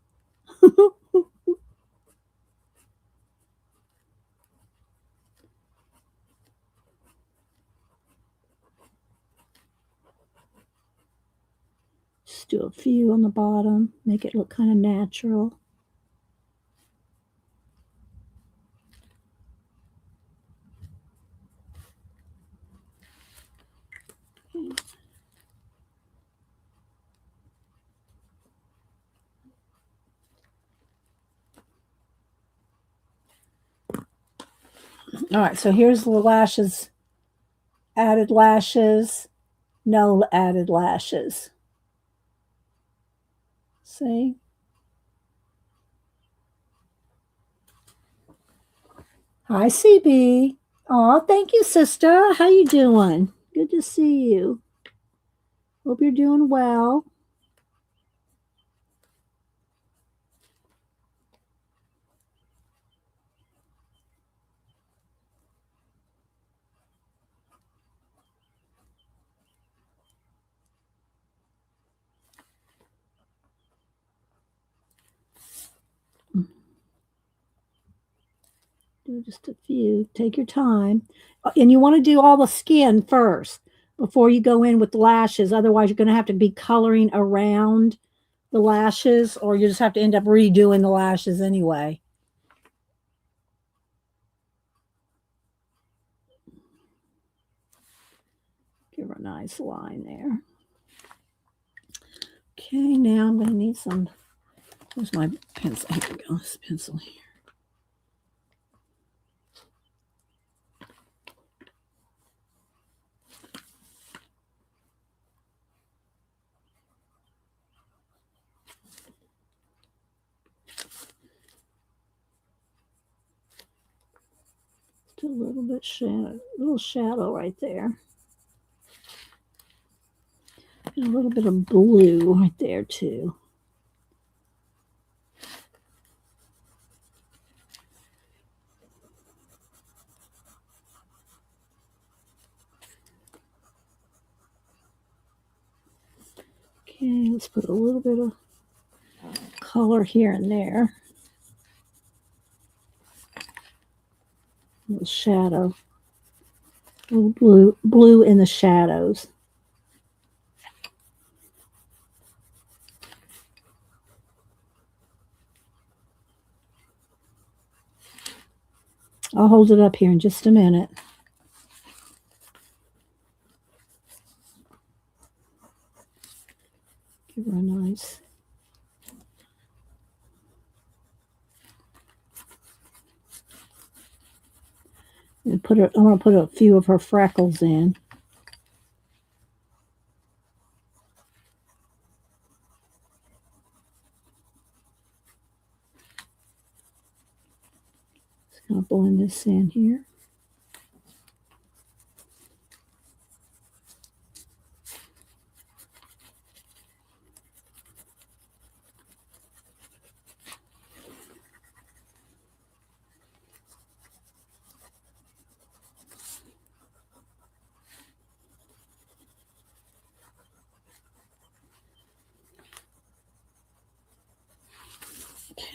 A: do a few on the bottom, make it look kind of natural. All right, so here's the lashes, added lashes, no added lashes. See? Hi, CB. Oh, thank you, sister. How you doing? Good to see you. Hope you're doing well. Do just a few. Take your time. And you want to do all the skin first before you go in with the lashes. Otherwise, you're going to have to be coloring around the lashes, or you just have to end up redoing the lashes anyway. Give her a nice line there. Okay, now I'm going to need some. Where's my pencil? Here we go. This pencil here. Just a little bit shadow, little shadow right there. And a little bit of blue right there too. Okay, let's put a little bit of color here and there. A little shadow. A little blue in the shadows. I'll hold it up here in just a minute. Give her a nice. And put her. I'm going to put a few of her freckles in. Just going to blend this in here.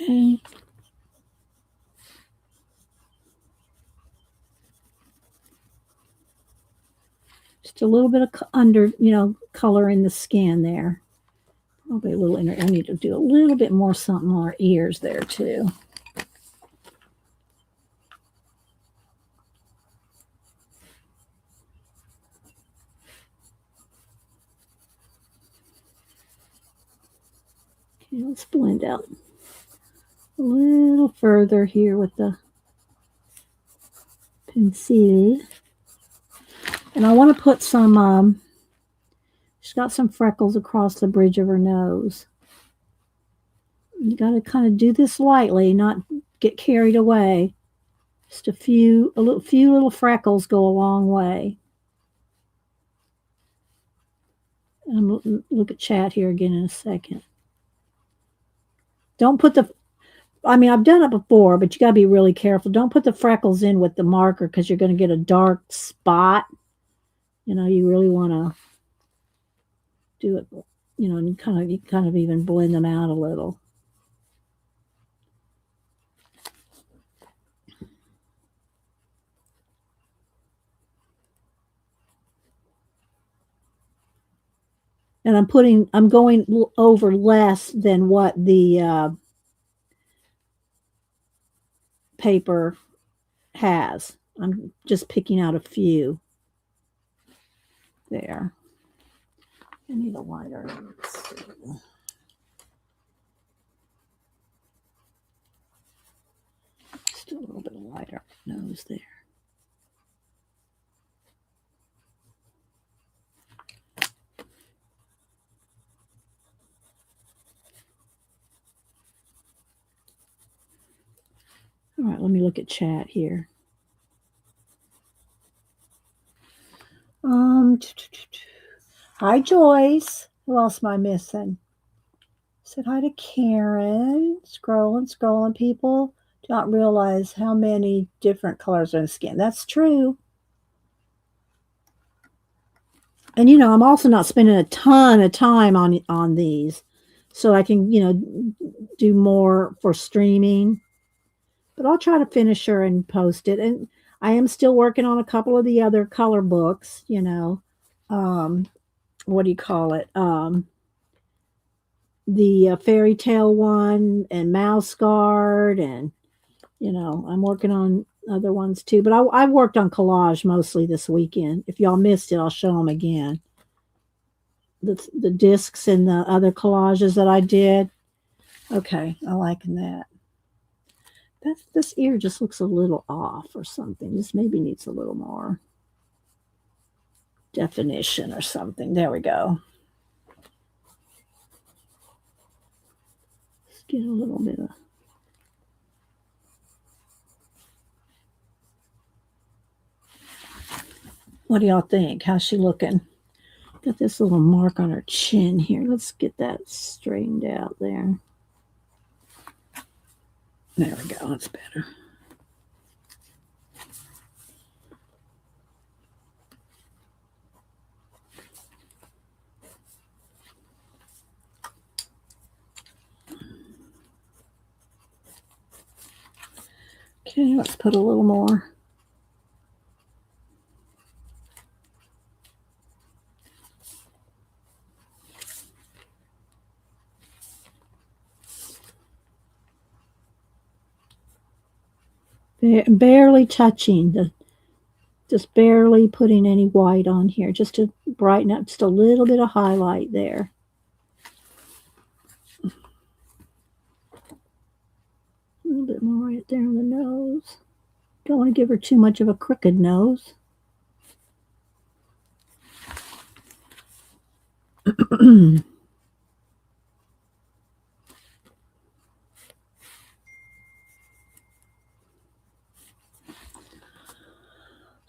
A: Okay. Just a little bit of under, color in the skin there. Probably a little inner. I need to do a little bit more something on our ears there too. Okay, let's blend out a little further here with the pencil. And I want to put some, she's got some freckles across the bridge of her nose. You got to kind of do this lightly, not get carried away. Just a few little freckles go a long way. And look at chat here again in a second. Don't put I've done it before, but you got to be really careful. Don't put the freckles in with the marker because you're going to get a dark spot. You really want to do it, and you kind of even blend them out a little. and I'm going over less than what the paper has. I'm just picking out a few there. I need a lighter. Still a little bit lighter nose there. All right, let me look at chat here. Hi Joyce. Who else am I missing? Said hi to Karen. Scrolling. People do not realize how many different colors are in the skin. That's true. And I'm also not spending a ton of time on these, so I can do more for streaming. But I'll try to finish her and post it. And I am still working on a couple of the other color books. What do you call it? The fairy tale one and Mouse Guard, and I'm working on other ones too. But I worked on collage mostly this weekend. If y'all missed it, I'll show them again. The discs and the other collages that I did. Okay, I liking that. This ear just looks a little off or something. This maybe needs a little more definition or something. There we go. Let's get a little bit of. What do y'all think? How's she looking? Got this little mark on her chin here. Let's get that straightened out there. There we go. That's better. Okay, let's put a little more. Barely touching, just barely putting any white on here, just to brighten up, just a little bit of highlight there. A little bit more right there on the nose. Don't want to give her too much of a crooked nose.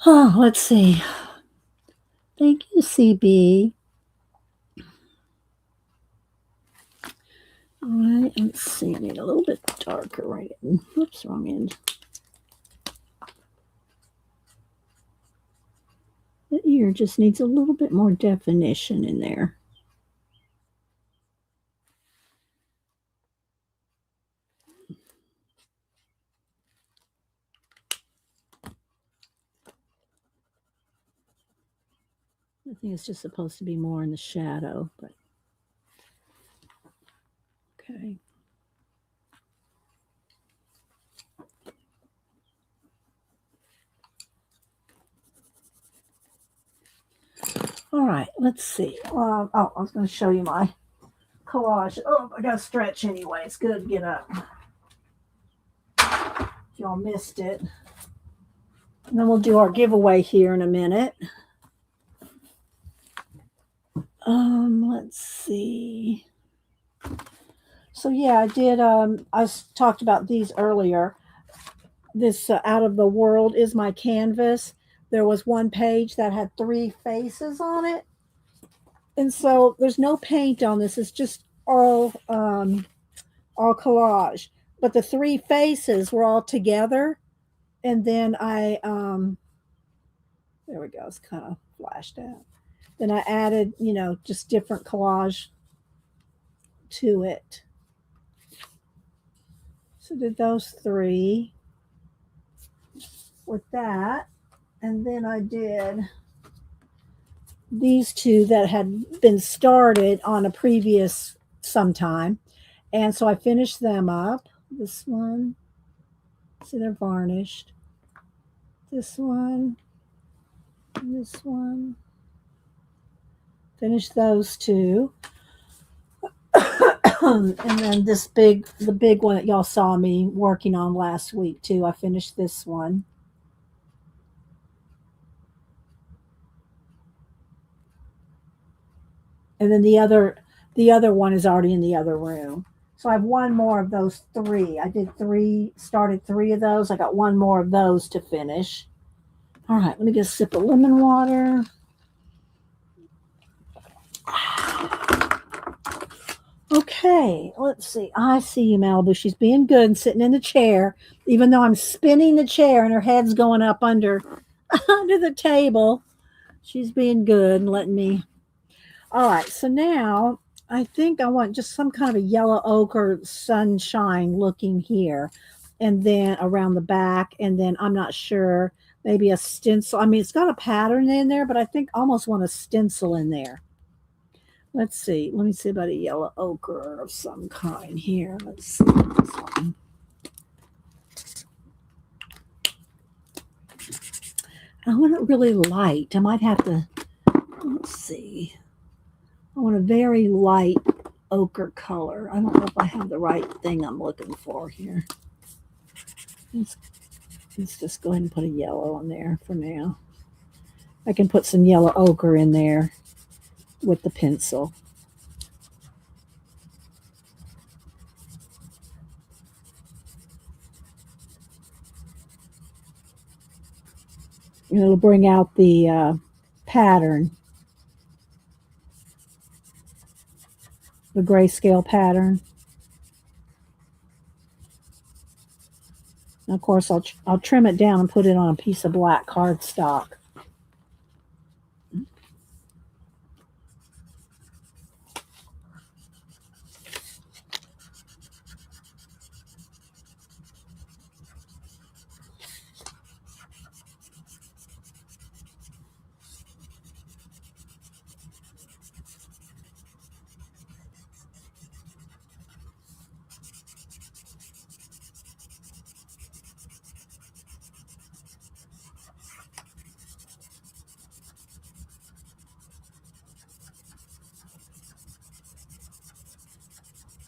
A: Oh, let's see. Thank you, CB. All right, let's see. I need a little bit darker right in. Oops, wrong end. The ear just needs a little bit more definition in there. I think it's just supposed to be more in the shadow, but okay. All right, let's see. I was going to show you my collage. Oh, I got to stretch anyway. It's good to get up. If y'all missed it. And then we'll do our giveaway here in a minute. Let's see. So yeah, I did. I talked about these earlier. This Out of the World is my canvas. There was one page that had 3 faces on it, and so there's no paint on this. It's just all collage. But the 3 faces were all together, and then I there we go. It's kind of flashed out. Then I added, just different collage to it. So did those 3 with that. And then I did these two that had been started on a previous sometime. And so I finished them up. This one, see, they're varnished. This one, this one. Finish those two. And then the big one that y'all saw me working on last week too. I finished this one. And then the other one is already in the other room. So I have one more of those three. I did three, started three of those. I got one more of those to finish. All right, let me get a sip of lemon water. Okay, let's see. I see you, Malibu. She's being good and sitting in the chair, even though I'm spinning the chair and her head's going up under under the table. She's being good and letting me. All right, so now I think I want just some kind of a yellow ochre sunshine looking here, and then around the back, and then I'm not sure, maybe a stencil. I mean, it's got a pattern in there, but I think I almost want a stencil in there. Let's see. Let me see about a yellow ochre of some kind here. Let's see. This one. I want it really light. I might have to, let's see. I want a very light ochre color. I don't know if I have the right thing I'm looking for here. Let's just go ahead and put a yellow in there for now. I can put some yellow ochre in there with the pencil. And it'll bring out the pattern, the grayscale pattern. And of course, I'll trim it down and put it on a piece of black cardstock.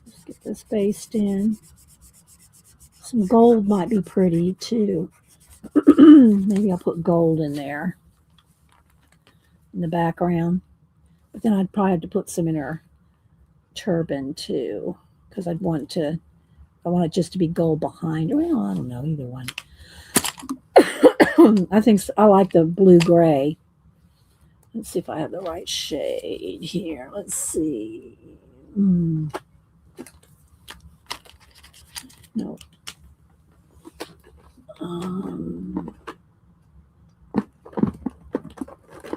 A: Just get this based in. Some gold might be pretty too. Maybe I'll put gold in there in the background. But then I'd probably have to put some in her turban too, because I want it just to be gold behind. Well, I don't know, either one. I like the blue gray. Let's see if I have the right shade here. Let's see. No.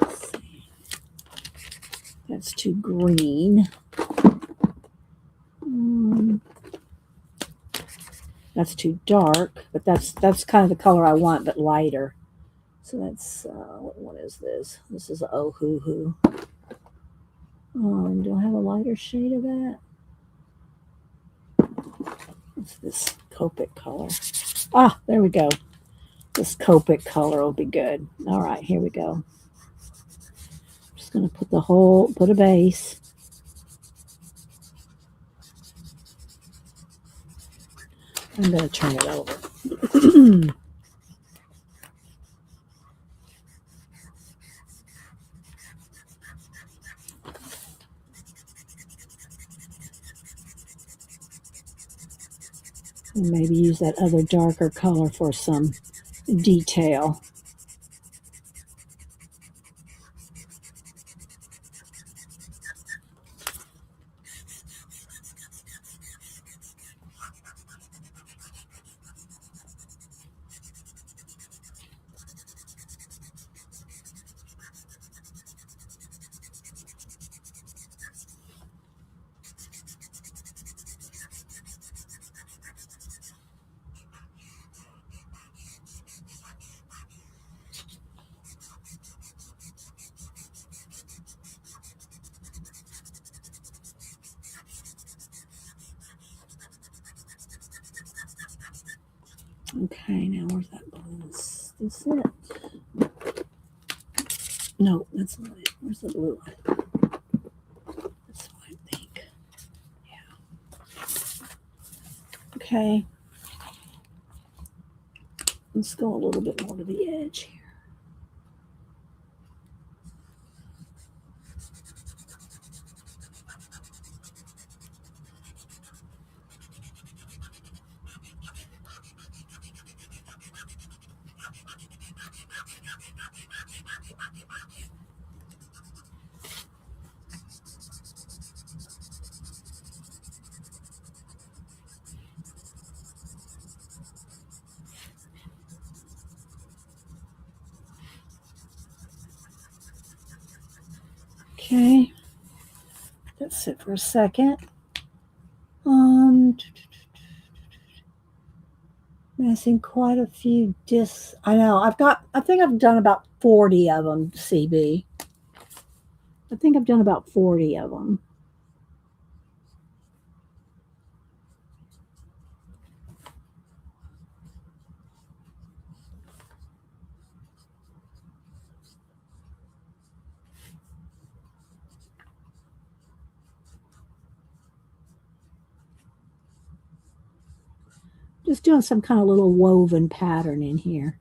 A: Let's see. That's too green. That's too dark, but that's kind of the color I want, but lighter. So that's what is this? This is Oh Hoo Hoo. Do I have a lighter shade of that? What's this Copic color? Ah, there we go. This Copic color will be good. All right, here we go. I'm just going to put a base. I'm going to turn it over. And maybe use that other darker color for some detail. Okay, now where's that blue? Is this it? No, that's not it. Where's the blue one? That's what I think. Yeah. Okay. Let's go a little bit more to the edge here. Okay. Let's sit for a second. Missing quite a few discs. I know. I think I've done about 40 of them, CB. I think I've done about 40 of them. Just doing some kind of little woven pattern in here.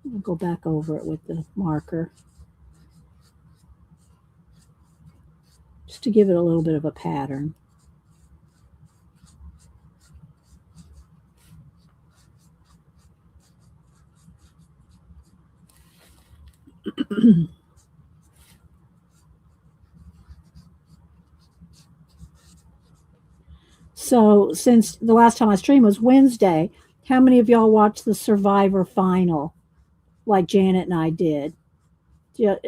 A: I'll go back over it with the marker. Just to give it a little bit of a pattern. So, since the last time I streamed was Wednesday, how many of y'all watched the Survivor final like Janet and I did? Did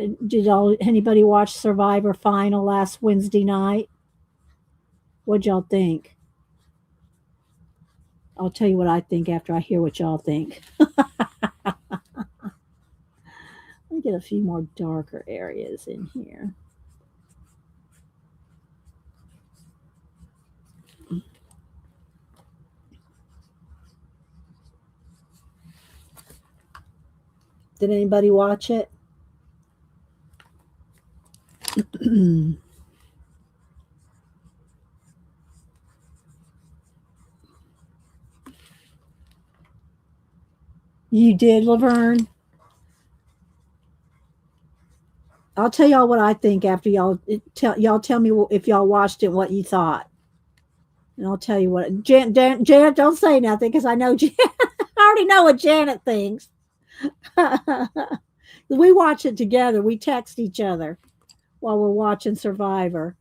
A: anybody watch Survivor final last Wednesday night? What'd y'all think? I'll tell you what I think after I hear what y'all think. Let me get a few more darker areas in here. Did anybody watch it? You did, Laverne? I'll tell y'all what I think after y'all tell me if y'all watched it, what you thought, and I'll tell you what. Janet, don't say nothing because I know Janet. I already know what Janet thinks. We watch it together. We text each other while we're watching Survivor.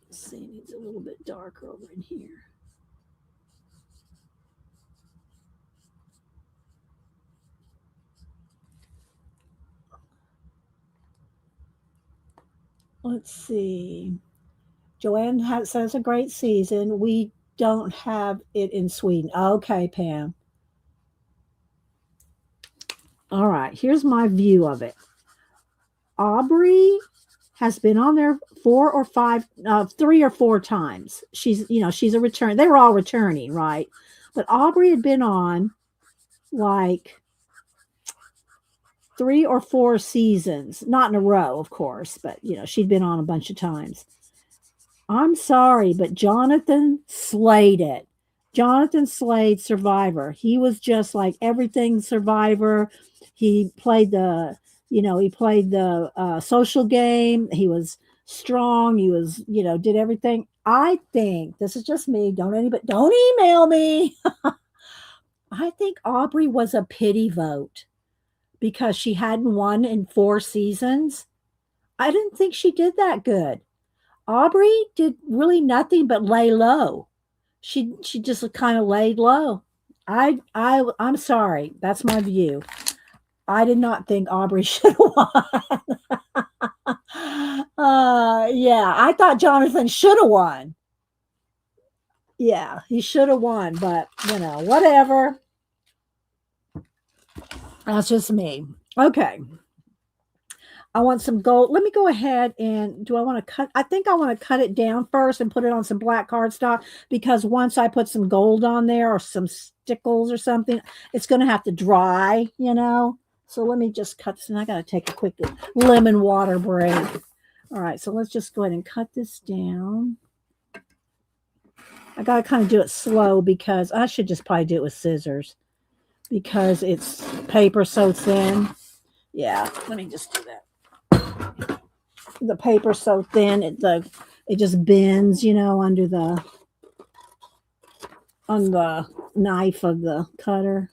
A: Let's see, it needs a little bit darker over in here. Let's see. Joanne says a great season. We don't have it in Sweden. Okay, Pam. All right, here's my view of it. Aubrey has been on there 3 or 4 times. She's a return. They were all returning, right? But Aubrey had been on like 3 or 4 seasons, not in a row, of course, but she'd been on a bunch of times. I'm sorry, but Jonathan slayed it. Jonathan slayed Survivor. He was just like everything Survivor. He played the social game. He was strong. He was, did everything. I think this is just me. Don't email me. I think Aubrey was a pity vote because she hadn't won in 4 seasons. I didn't think she did that good. Aubrey did really nothing but lay low. She just kind of laid low. I'm sorry. That's my view. I did not think Aubrey should have won. Yeah, I thought Jonathan should have won. Yeah, he should have won, but whatever. That's just me. Okay. I want some gold. Let me go ahead and do I want to cut? I think I want to cut it down first and put it on some black cardstock because once I put some gold on there or some stickles or something, it's going to have to dry, you know? So let me just cut this and I got to take a quick lemon water break. All right. So let's just go ahead and cut this down. I got to kind of do it slow because I should just probably do it with scissors because it's paper so thin. Yeah. Let me just do that. The paper's so thin it just bends, you know, on the knife of the cutter.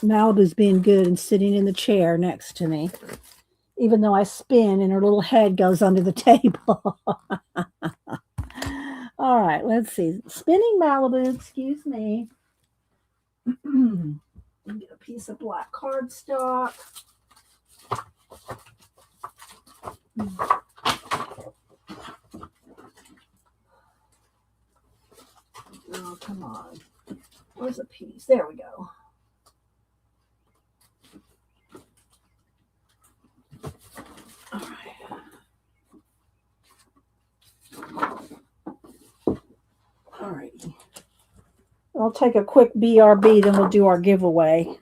A: Malibu's being good and sitting in the chair next to me, even though I spin and her little head goes under the table. All right, let's see. Spinning Malibu, excuse me. Get a piece of black cardstock. Oh, come on. Where's a piece? There we go. All right. All right. I'll take a quick BRB, then we'll do our giveaway.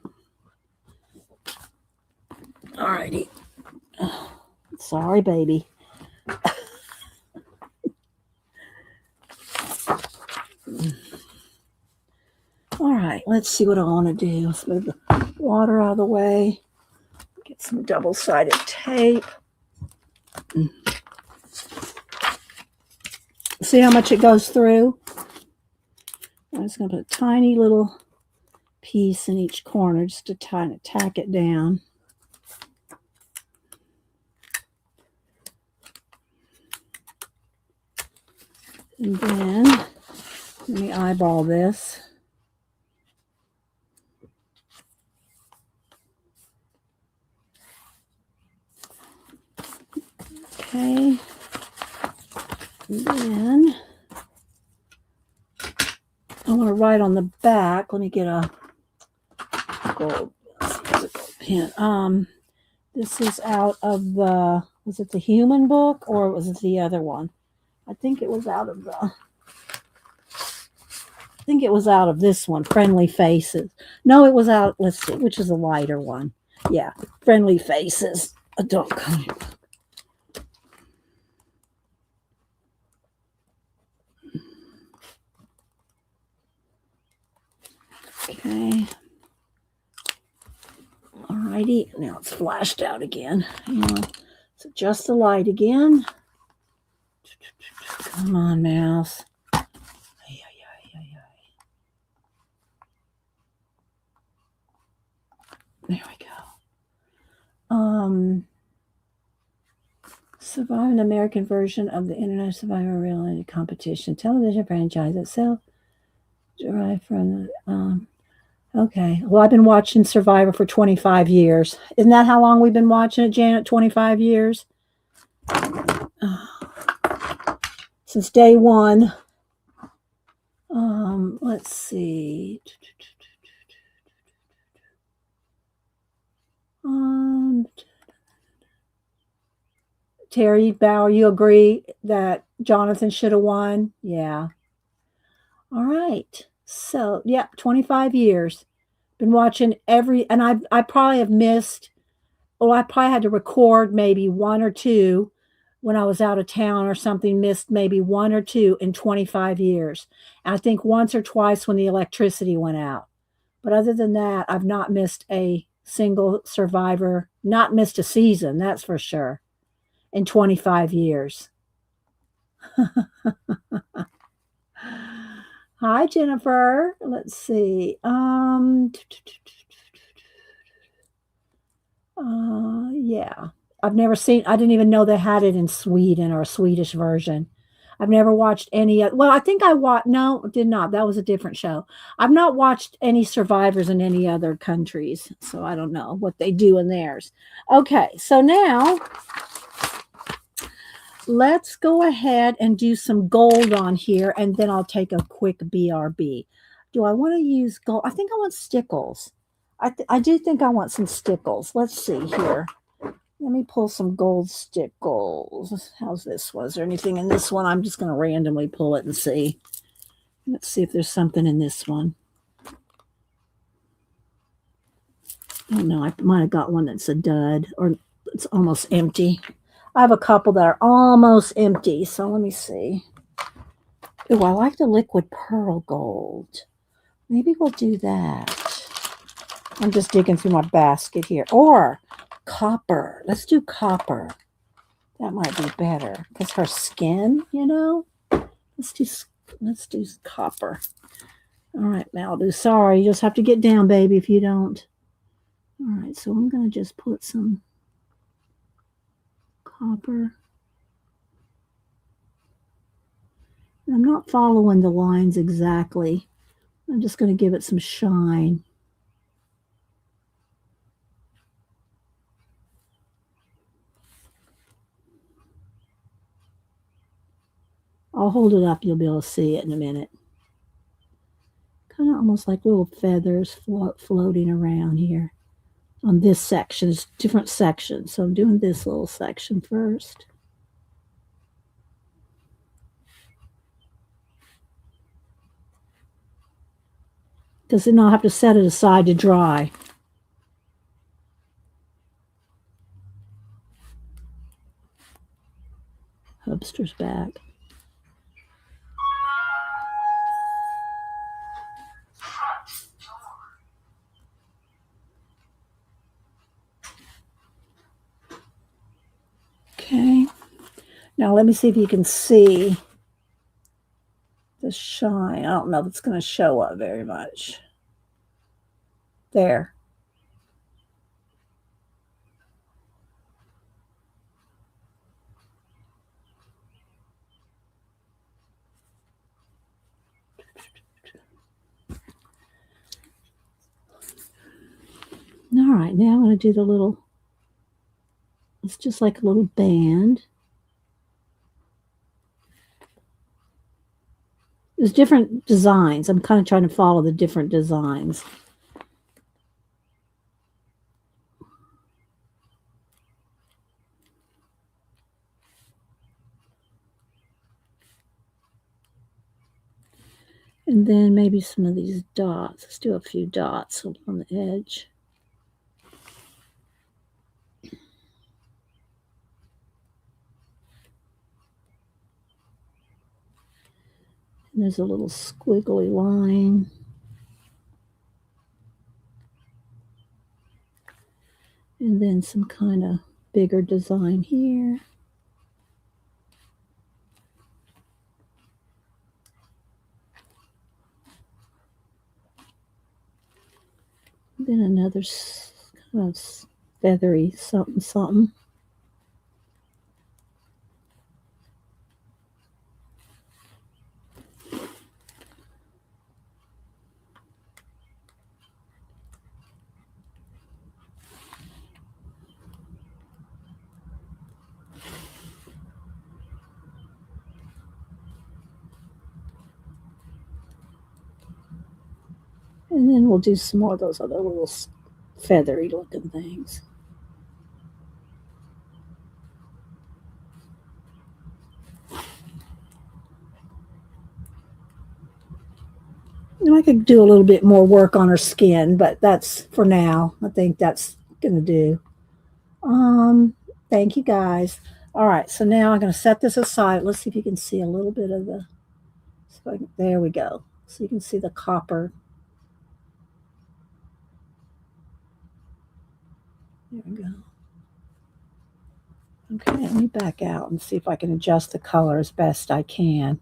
A: All righty. Sorry, baby. All right, let's see what I want to do. Let's move the water out of the way. Get some double-sided tape. See how much it goes through? I'm just going to put a tiny little piece in each corner just to kind of tack it down. And then let me eyeball this. Okay. And then I want to write on the back. Let me get a gold pen. This is out of the, was it the Human book or was it the other one? I think it was out of this one, Friendly Faces. No, it was out, let's see, which is a lighter one. Yeah, Friendly Faces, adult comic book. Okay. Alrighty, now it's flashed out again. Let's adjust the light again. Come on, mouse. There we go. Survive an American version of the Internet Survivor reality competition television franchise itself derived from the okay. Well, I've been watching Survivor for 25 years. Isn't that how long we've been watching it, Janet? 25 years? Since day one. Let's see. Terry Bauer, you agree that Jonathan should have won? Yeah. All right. So, yeah, 25 years. Been watching and I probably have missed, I probably had to record maybe one or two when I was out of town or something, missed maybe one or two in 25 years. And I think once or twice when the electricity went out. But other than that, I've not missed a single Survivor, not missed a season, that's for sure, in 25 years. Hi, Jennifer. Let's see. Yeah. I've never seen, I didn't even know they had it in Sweden or a Swedish version. I've never watched any. Well, I think I watched. No, did not. That was a different show. I've not watched any survivors in any other countries, so I don't know what they do in theirs. Okay, so now let's go ahead and do some gold on here, and then I'll take a quick BRB. Do I want to use gold? I think I want stickles. I do think I want some stickles. Let's see here. Let me pull some gold stickles. How's this one? Is there anything in this one? I'm just going to randomly pull it and see. Let's see if there's something in this one. Oh no, I might have got one that's a dud or it's almost empty. I have a couple that are almost empty, so let me see. Oh, I like the liquid pearl gold. Maybe we'll do that. I'm just digging through my basket here. Or copper. Let's do copper. That might be better because her skin, you know. Let's do copper. All right, Malibu. Sorry, you just have to get down, baby, if you don't. All right, so I'm going to just put some copper. I'm not following the lines exactly. I'm just going to give it some shine. I'll hold it up. You'll be able to see it in a minute. Kind of almost like little feathers floating around here on this section. It's different sections. So I'm doing this little section first. Because then I'll have to set it aside to dry. Hubster's back. Okay. Now let me see if you can see the shine. I don't know if it's going to show up very much. There. All right, now I'm going to do the little, it's just like a little band. There's different designs. I'm kind of trying to follow the different designs. And then maybe some of these dots. Let's do a few dots on the edge. And there's a little squiggly line. And then some kind of bigger design here. Then another kind of feathery something something. And then we'll do some more of those other little feathery looking things. And I could do a little bit more work on her skin, but that's for now. I think that's going to do. Thank you guys. All right, so now I'm going to set this aside. Let's see if you can see a little bit of the, there we go. So you can see the copper. There we go. Okay, let me back out and see if I can adjust the color as best I can.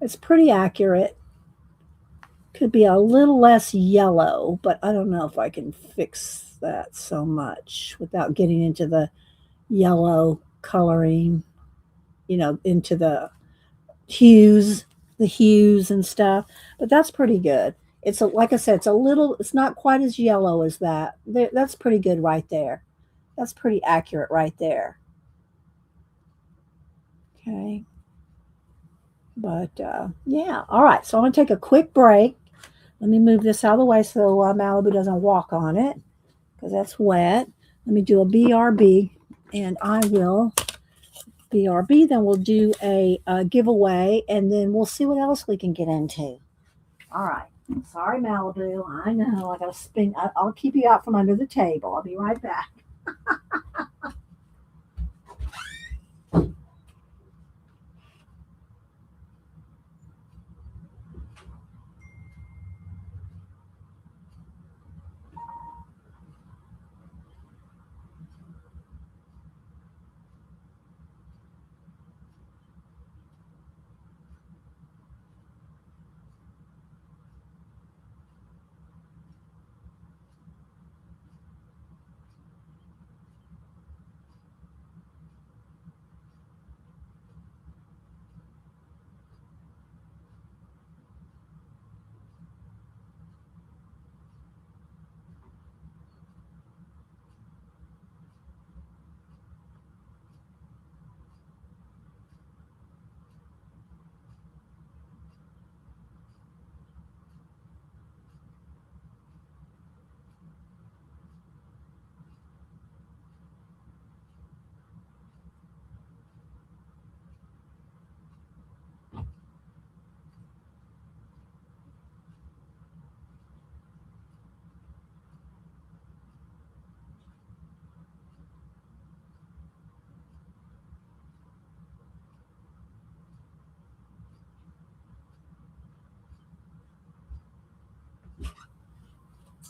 A: It's pretty accurate. Could be a little less yellow, but I don't know if I can fix that so much without getting into the yellow coloring, into the hues and stuff. But that's pretty good. Like I said, it's not quite as yellow as that. That's pretty good right there. That's pretty accurate right there. Okay. But yeah, all right. So I'm going to take a quick break. Let me move this out of the way so Malibu doesn't walk on it because that's wet. Let me do a BRB, and I will BRB. Then we'll do a giveaway, and then we'll see what else we can get into. All right. Sorry, Malibu. I know I got to spin. I'll keep you out from under the table. I'll be right back.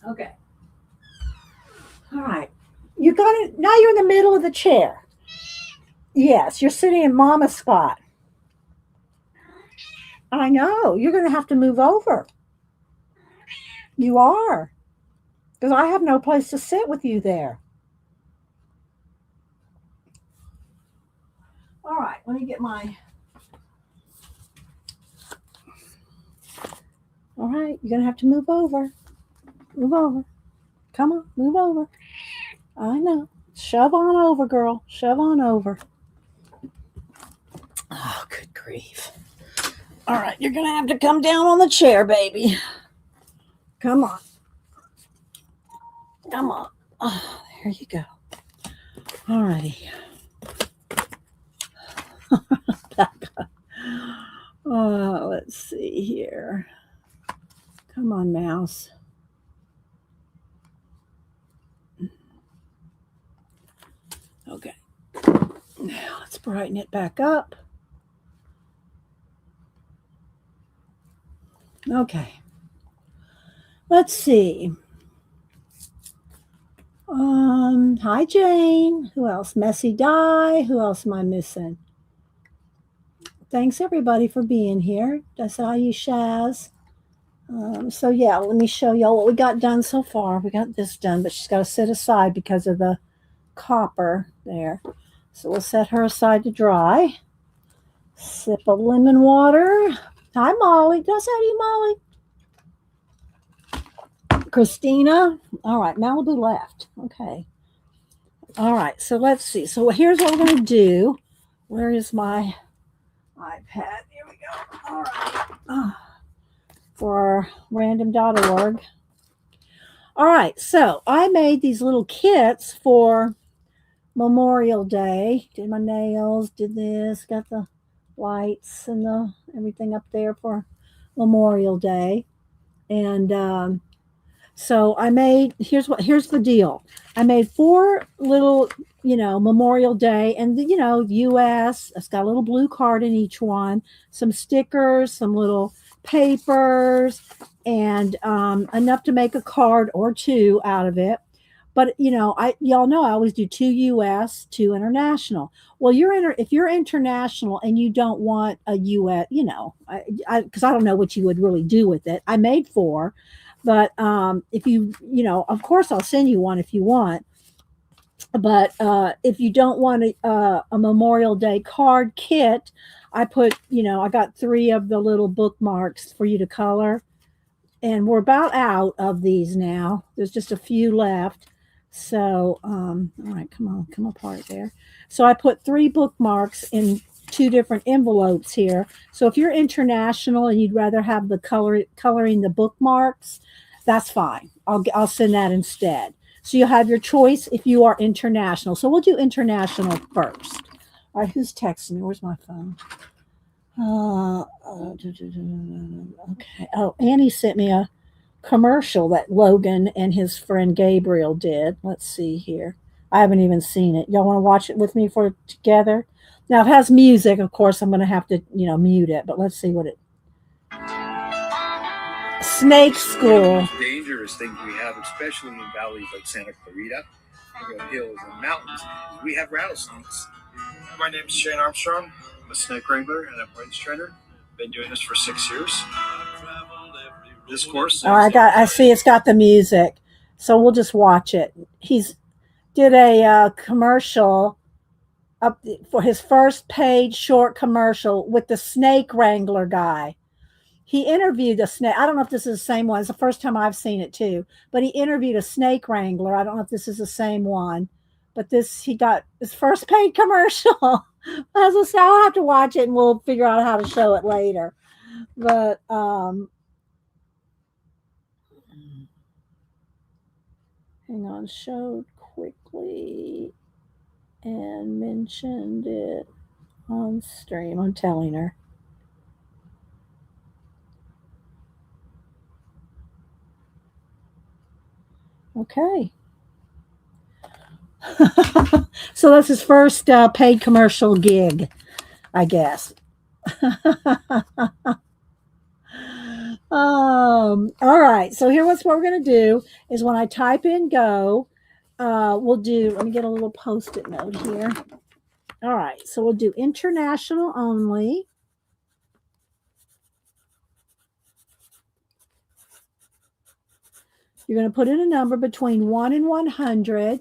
A: Okay. All right. You got it. Now you're in the middle of the chair. Yes, you're sitting in Mama's spot. I know. You're going to have to move over. You are. Because I have no place to sit with you there. All right. Let me get my. All right. You're going to have to move over. Move over. Come on. Move over. I know. Shove on over, girl. Shove on over. Oh, good grief. All right. You're going to have to come down on the chair, baby. Come on. Come on. Oh, there you go. All righty. Let's see here. Come on, mouse. Okay. Now let's brighten it back up. Okay. Let's see. Hi, Jane. Who else? Messy Die. Who else am I missing? Thanks, everybody, for being here. I saw you, Shaz. So, yeah, let me show y'all what we got done so far. We got this done, but she's got to sit aside because of the copper there. So we'll set her aside to dry. Sip of lemon water. Hi, Molly. Did I say to you, Molly? Christina. All right, Malibu left. Okay. All right, so let's see. So here's what we're going to do. Where is my iPad? Here we go. All right. For random.org. All right, so I made these little kits for Memorial Day. Did my nails, did this, got the lights and the everything up there for Memorial Day. And so I made, here's the deal. I made 4 little, Memorial Day, and US. It's got a little blue card in each one, some stickers, some little papers, and enough to make a card or 2 out of it. But y'all know I always do 2 US, 2 international. Well, if you're international and you don't want a US, because I don't know what you would really do with it. I made 4, but if of course I'll send you one if you want. But if you don't want a Memorial Day card kit, I put, I got 3 of the little bookmarks for you to color. And we're about out of these now. There's just a few left. So, all right, come on, come apart there. So I put 3 bookmarks in 2 different envelopes here. So if you're international and you'd rather have the coloring the bookmarks, that's fine. I'll send that instead. So you'll have your choice if you are international. So we'll do international first. All right, who's texting me? Where's my phone? Okay. Oh, Annie sent me a commercial that Logan and his friend Gabriel did. Let's see here. I haven't even seen it. Y'all want to watch it with me for together? Now it has music, of course. I'm going to have to, mute it. But let's see what it. Snake School.
C: Dangerous things we have, especially in valleys like Santa Clarita, hills and mountains, we have rattlesnakes.
D: My name's Shane Armstrong. I'm a snake wrangler and a points trainer. Been doing this for 6 years. This course.
A: Oh, I see. It's got the music, so we'll just watch it. He's did a commercial up for his first paid short commercial with the snake wrangler guy. He interviewed a snake. I don't know if this is the same one. It's the first time I've seen it too. But he interviewed a snake wrangler. I don't know if this is the same one. But he got his first paid commercial. As I say, I'll have to watch it and we'll figure out how to show it later. But hang on, showed quickly and mentioned it on stream. I'm telling her. Okay. So that's his first paid commercial gig, I guess. All right. So what we're going to do is when I type in go, we'll do, let me get a little post-it note here. All right. So we'll do international only. You're going to put in a number between 1 and 100.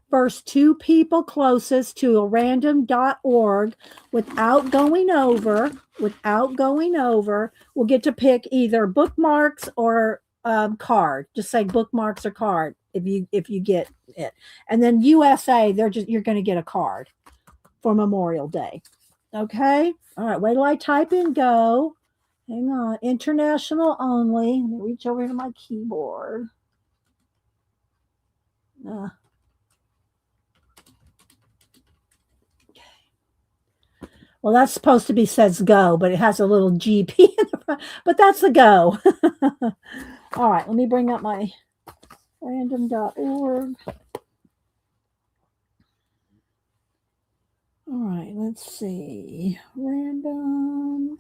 A: First 2 people closest to a random.org without going over, we'll get to pick either bookmarks or card. Just say bookmarks or card if you get it. And then USA, you're going to get a card for Memorial Day. Okay? All right, wait till I type in go. Hang on. International only. Let me reach over to my keyboard. Well, that's supposed to be says go, but it has a little GP in the front. But that's the go. All right, let me bring up my random.org. All right, let's see. Random.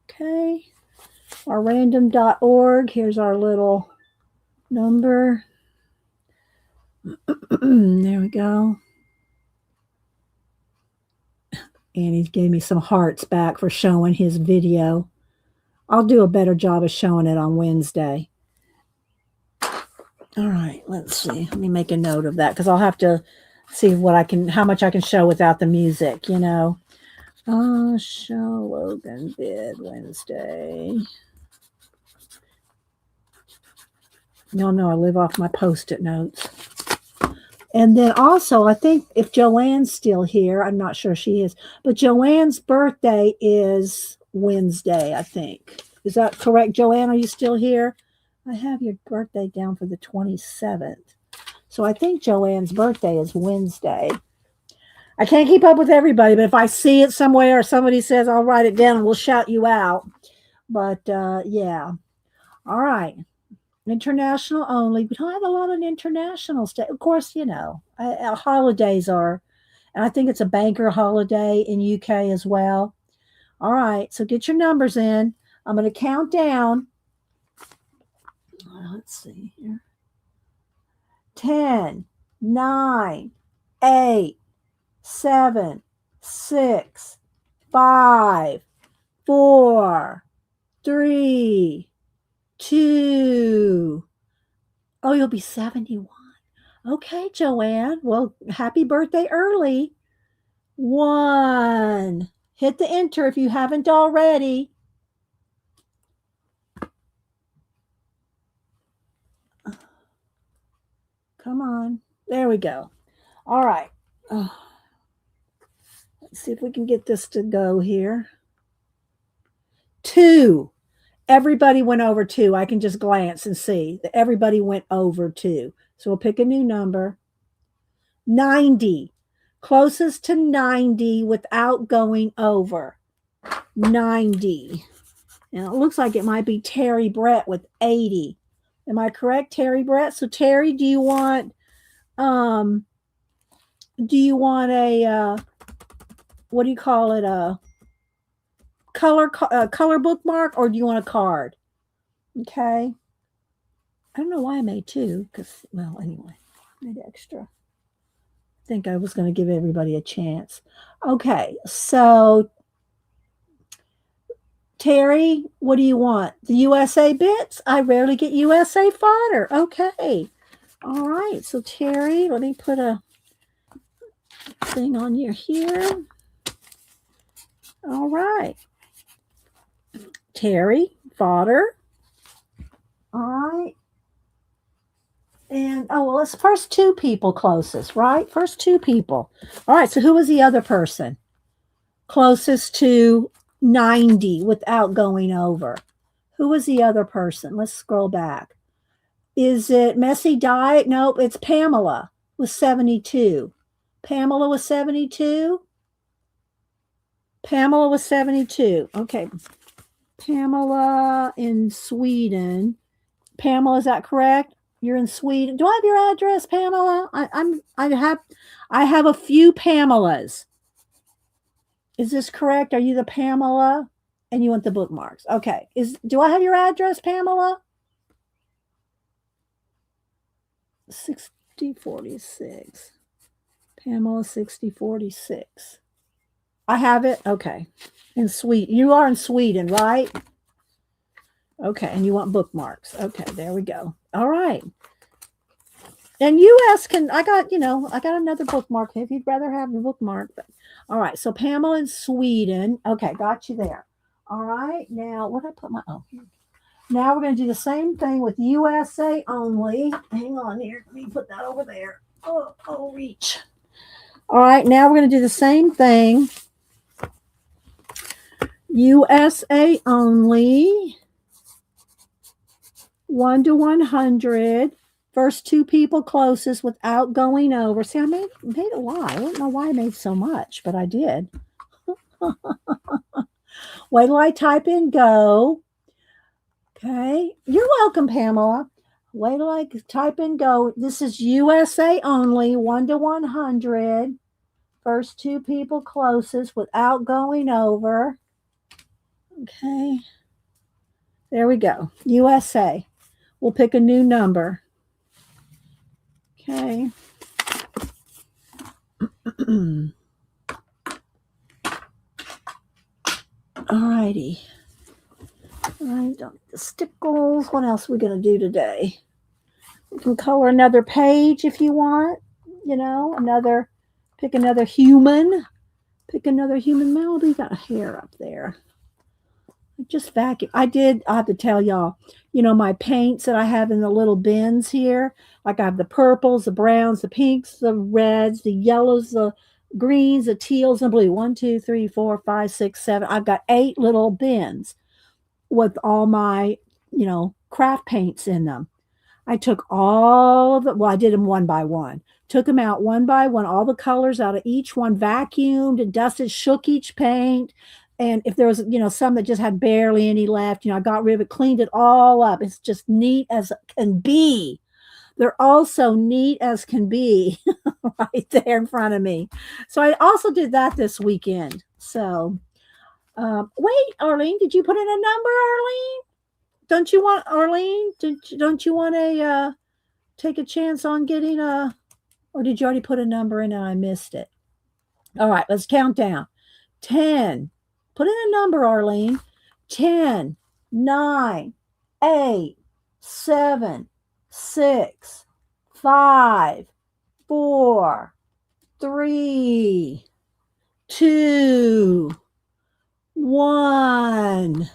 A: Okay. Our random.org. Here's our little number. There we go. And he gave me some hearts back for showing his video. I'll do a better job of showing it on Wednesday. All right, let's see. Let me make a note of that because I'll have to see how much I can show without the music, Show Logan bid Wednesday. Y'all know I live off my post-it notes. And then also, I think if Joanne's still here, I'm not sure she is, but Joanne's birthday is Wednesday, I think. Is that correct, Joanne? Are you still here? I have your birthday down for the 27th. So I think Joanne's birthday is Wednesday. I can't keep up with everybody, but if I see it somewhere or somebody says, I'll write it down and we'll shout you out. But yeah. All right. International only. We don't have a lot of international stuff. Of course, holidays are, and I think it's a banker holiday in UK as well. All right, so get your numbers in. I'm going to count down. Let's see here. 10, 9, 8, 7, 6, 5, 4, 3, 2. Oh, you'll be 71. Okay, Joanne. Well, happy birthday early. 1. Hit the enter if you haven't already. Come on. There we go. All right. Let's see if we can get this to go here. 2. Everybody went over 2. I can just glance and see that everybody went over 2. So we'll pick a new number. 90. Closest to 90 without going over. 90. Now it looks like it might be Terry Brett with 80. Am I correct, Terry Brett? So Terry, do you want a what do you call it? A color bookmark, or do you want a card? Okay. I don't know why I made 2, because, well, anyway, I made extra. I think I was going to give everybody a chance. Okay, so Terry, what do you want? The USA bits? I rarely get USA fodder. Okay. All right, so Terry, let me put a thing on your here. All right. Terry, fodder. All right. And, oh, well, it's first 2 people closest, right? First 2 people. All right, so who was the other person? Closest to 90 without going over. Who was the other person? Let's scroll back. Is it Messy Diet? Nope, it's Pamela with 72. Pamela was 72. Pamela was 72. Okay. Pamela in Sweden. Pamela, is that correct? You're in Sweden. Do I have your address, Pamela? I have a few Pamelas. Is this correct? Are you the Pamela? And you want the bookmarks. Okay. Do I have your address, Pamela? 6046. Pamela 6046. I have it. Okay. In Sweden. You are in Sweden, right? Okay. And you want bookmarks. Okay. There we go. All right. And US I got another bookmark if you'd rather have the bookmark. But all right. So Pamela in Sweden. Okay. Got you there. All right. Now, what did I put my, now we're going to do the same thing with USA only. Hang on here. Let me put that over there. Oh, reach. All right. Now we're going to do the same thing. USA only. 1 to 100. First 2 people closest without going over. See, I made a lot. I don't know why I made so much, but I did. Wait till I type in go. Okay. You're welcome, Pamela. Wait till I type in go. This is USA only, 1 to 100. First 2 people closest without going over. Okay. There we go. USA. We'll pick a new number. Okay. All righty. I don't need the stickles. What else are we going to do today? We can color another page if you want. Pick another human. Pick another human. Malibu got a hair up there. Just vacuum. I have to tell y'all, my paints that I have in the little bins here, like I have the purples, the browns, the pinks, the reds, the yellows, the greens, the teals, and blue. 1, 2, 3, 4, 5, 6, 7. I've got 8 little bins with all my, craft paints in them. I took all of it. Well, I did them one by one. Took them out one by one, all the colors out of each one, vacuumed and dusted, shook each paint. And if there was, some that just had barely any left, I got rid of it, cleaned it all up. It's just neat as can be. They're also neat as can be right there in front of me. So I also did that this weekend. So, wait, Arlene, did you put in a number, Arlene? Don't you want, Arlene? Don't you want to take a chance on getting or did you already put a number in and I missed it? All right, let's count down. 10. Put in a number, Arlene. 10, 9, 8, 7, 6, 5, 4, 3, 2, 1.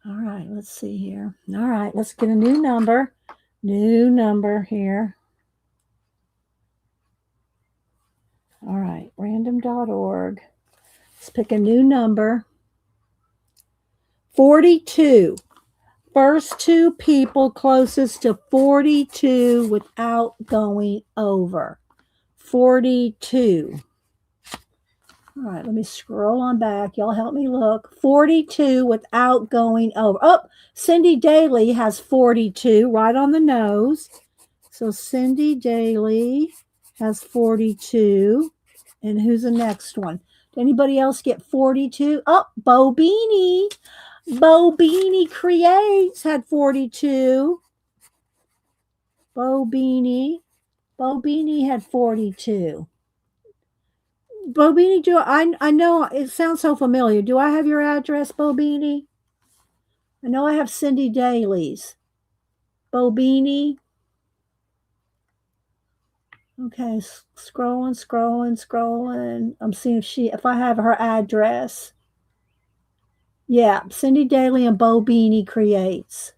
A: All right, let's see here. All right, let's get a new number. New number here. All right, random.org. Let's pick a new number. 42. First two people closest to 42 without going over. 42. All right, let me scroll on back. Y'all help me look. 42 without going over. Oh, Cindy Daly has 42 right on the nose. So Cindy Daly has 42. And who's the next one? Did anybody else get 42? Oh, Bo Beanie. Bo Beanie Creates had 42. Bo Beanie had 42. Bo Beanie, I know it sounds so familiar. Do I have your address, Bo Beanie? I know I have Cindy Daly's. Bo Beanie. Okay, scrolling. I'm seeing if I have her address. Yeah, Cindy Daly and Bo Beanie Creates.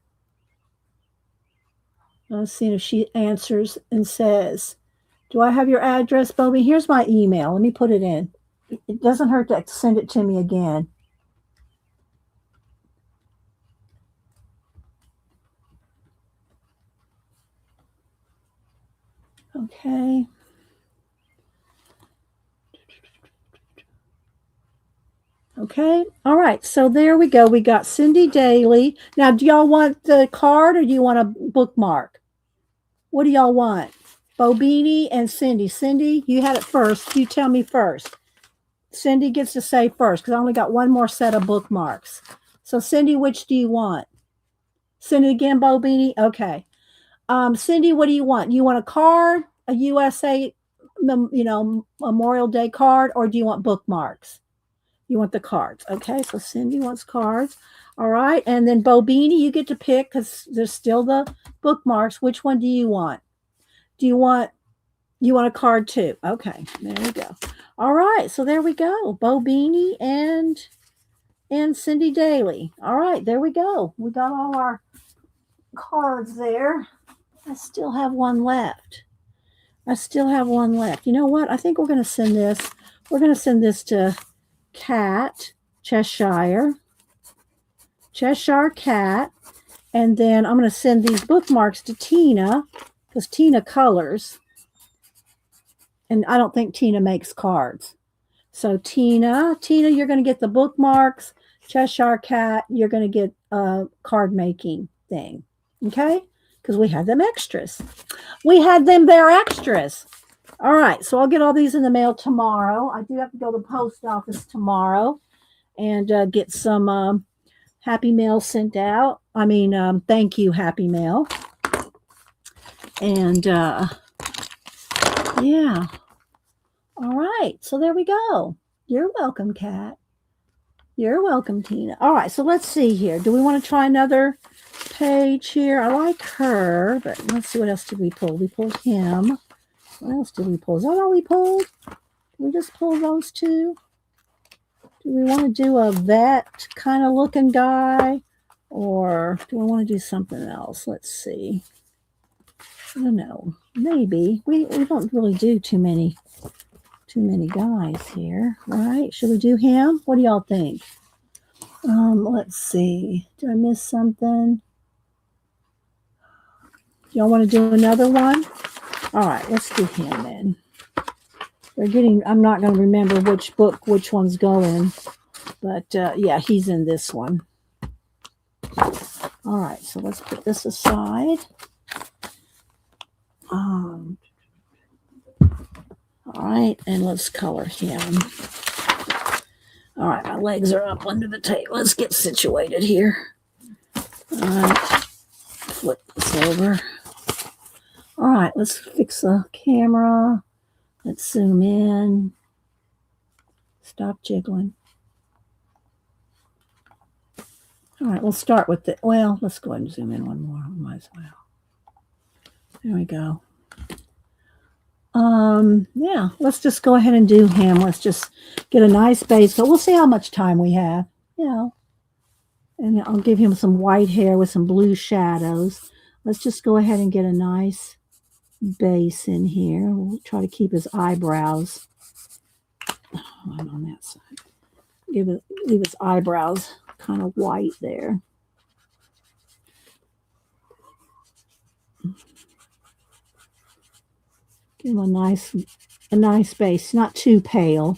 A: I'm seeing if she answers and says, do I have your address, Bo Beanie? Here's my email. Let me put it in. It doesn't hurt to send it to me again. Okay. Okay. All right. So there we go. We got Cindy Daly. Now, do y'all want the card or do you want a bookmark? What do y'all want? Bo Beanie and Cindy. Cindy, you had it first. You tell me first. Cindy gets to say first because I only got one more set of bookmarks. So, Cindy, which do you want? Cindy again, Bo Beanie? Okay. Cindy, what do you want? You want a card, a USA, Memorial Day card, or do you want bookmarks? You want the cards. Okay, so Cindy wants cards. All right, and then Bo Beanie, you get to pick because there's still the bookmarks. Which one do you want? You want a card too? Okay, there we go. All right, so there we go. Bo Beanie and Cindy Daly. All right, there we go. We got all our cards there. I still have one left. You know what? I think we're going to send this. We're going to send this to Cat, Cheshire Cat. And then I'm going to send these bookmarks to Tina because Tina colors. And I don't think Tina makes cards. So Tina, you're going to get the bookmarks. Cheshire Cat, you're going to get a card making thing. Okay? Because we had them extras. We had them there extras. All right. So I'll get all these in the mail tomorrow. I do have to go to the post office tomorrow and get some happy mail sent out. I mean, thank you, happy mail. And yeah. All right. So there we go. You're welcome, Kat. You're welcome, Tina. All right. So let's see here. Do we want to try another page here? I like her, but let's see what else did we pull. We pulled him. What else did we pull? Is that all we pulled? Did we just pull those two? Do we want to do a vet kind of looking guy? Or do we want to do something else? Let's see. I don't know. Maybe. We don't really do too many guys here, right? Should we do him? What do y'all think? Let's see. Did I miss something? Do y'all want to do another one? All right, let's do him then. I'm not going to remember which one's going, but yeah, he's in this one. All right, so let's put this aside. All right, and let's color him. All right, my legs are up under the table. Let's get situated here. All right, flip this over. All right, let's fix the camera. Let's zoom in. Stop jiggling. right, we'll start with the, well, let's go ahead and zoom in one more. Might as well. There we go. Yeah, let's just go ahead and do him. Let's just get a nice base. So we'll see how much time we have, you know. And I'll give him some white hair with some blue shadows. Let's just go ahead and get a nice base in here. We'll try to keep his eyebrows on that side. Leave his eyebrows kind of white there. Give him a nice base, not too pale.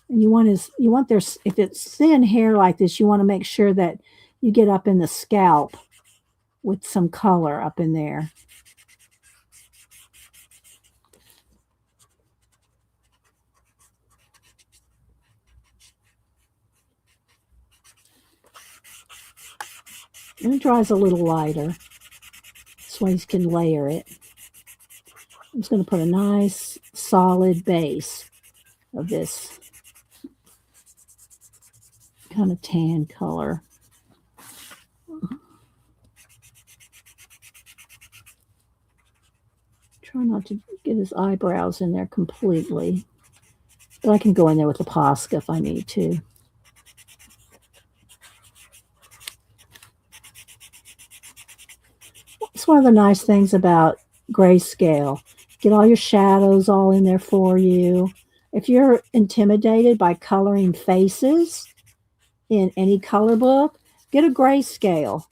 A: And you want their, if it's thin hair like this, you want to make sure that you get up in the scalp with some color up in there. And it dries a little lighter. This way you can layer it. I'm just going to put a nice solid base of this kind of tan color. Try not to get his eyebrows in there completely. But I can go in there with the Posca if I need to. It's one of the nice things about grayscale. Get all your shadows all in there for you. If you're intimidated by coloring faces in any color book, get a grayscale.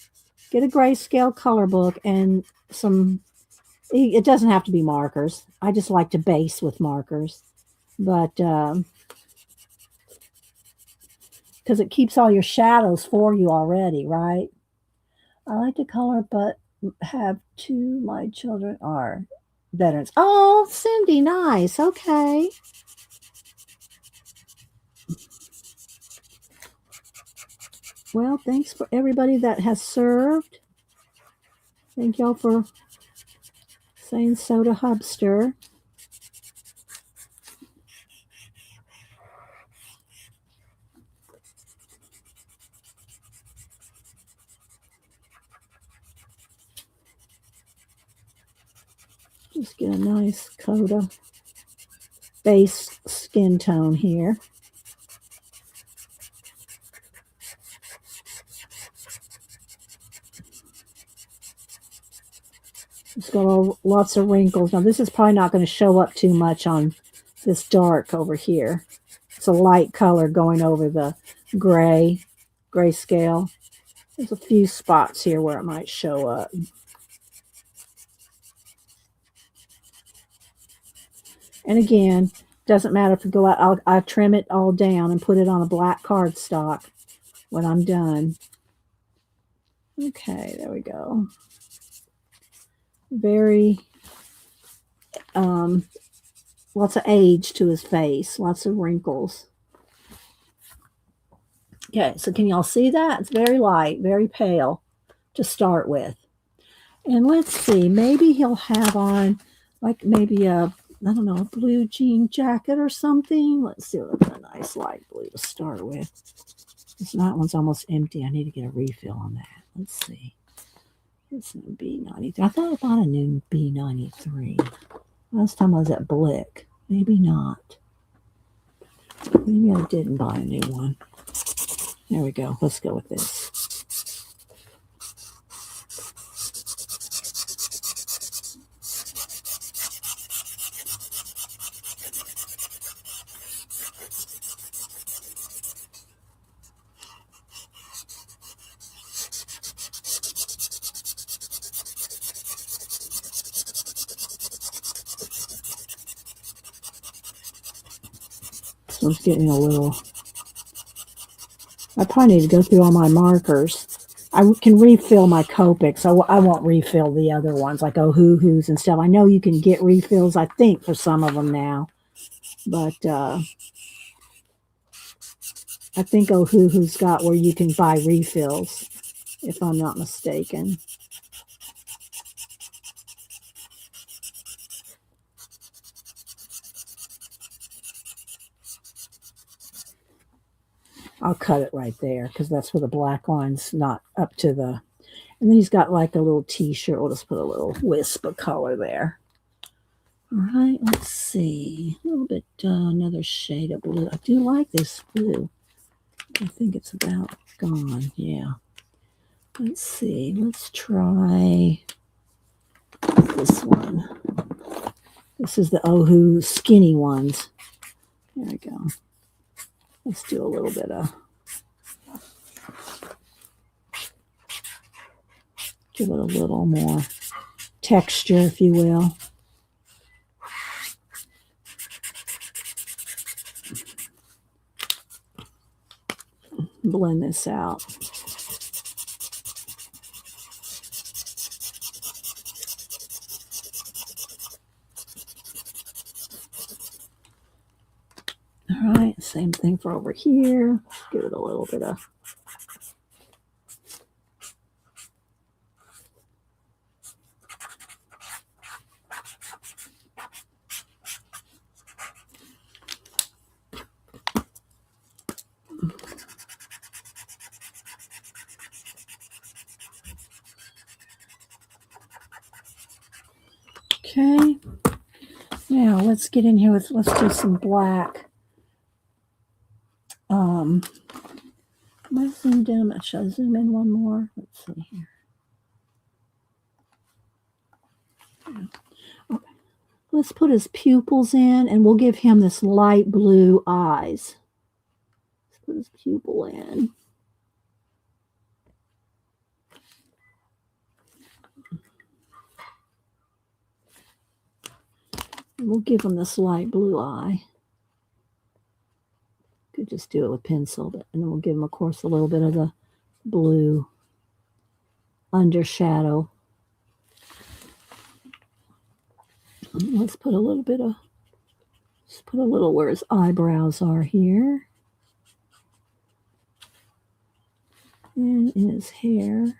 A: Get a grayscale color book and some, it doesn't have to be markers. I just like to base with markers. But, because it keeps all your shadows for you already, right? I like to color, but have two, my children are veterans. Oh, Cindy, nice. Okay. Well, thanks for everybody that has served. Thank y'all for saying Soda Hubster. Just get a nice coat of base skin tone here. It's got lots of wrinkles. Now, this is probably not going to show up too much on this dark over here. It's a light color going over the grayscale. There's a few spots here where it might show up. And again, doesn't matter if you go out, I'll trim it all down and put it on a black cardstock when I'm done. Okay, there we go. Very, lots of age to his face, lots of wrinkles. Okay, so can y'all see that? It's very light, very pale to start with. And let's see, maybe he'll have on like maybe a, I don't know, a blue jean jacket or something. Let's see, let's a nice light blue to start with. That one's almost empty. I need to get a refill on that. Let's see. It's a B93. I thought I bought a new B93. Last time I was at Blick. Maybe not. Maybe I didn't buy a new one. There we go. Let's go with this. This one's getting a little... I probably need to go through all my markers. I can refill my Copics. I won't refill the other ones like Ohuhu's and stuff. I know you can get refills, I think, for some of them now. But I think Ohuhu's got where you can buy refills, if I'm not mistaken. I'll cut it right there because that's where the black line's not up to the. And then he's got like a little t-shirt. We'll just put a little wisp of color there. All right, let's see. A little bit, another shade of blue. I do like this blue. I think it's about gone. Yeah. Let's see. Let's try this one. This is the Ohu skinny ones. There we go. Let's do a little bit of, give it a little more texture, if you will. Blend this out. All right, same thing for over here. Give it a little bit of. Okay, now let's get in here with, let's do some black. Am I zoomed in? Should I zoom in one more? Let's see here. Okay. Let's put his pupils in and we'll give him this light blue eyes. Let's put his pupil in. And we'll give him this light blue eye. Could just do it with pencil, but and then we'll give him, of course, a little bit of the blue undershadow. Let's put a little bit of, let's put a little where his eyebrows are here. And in his hair.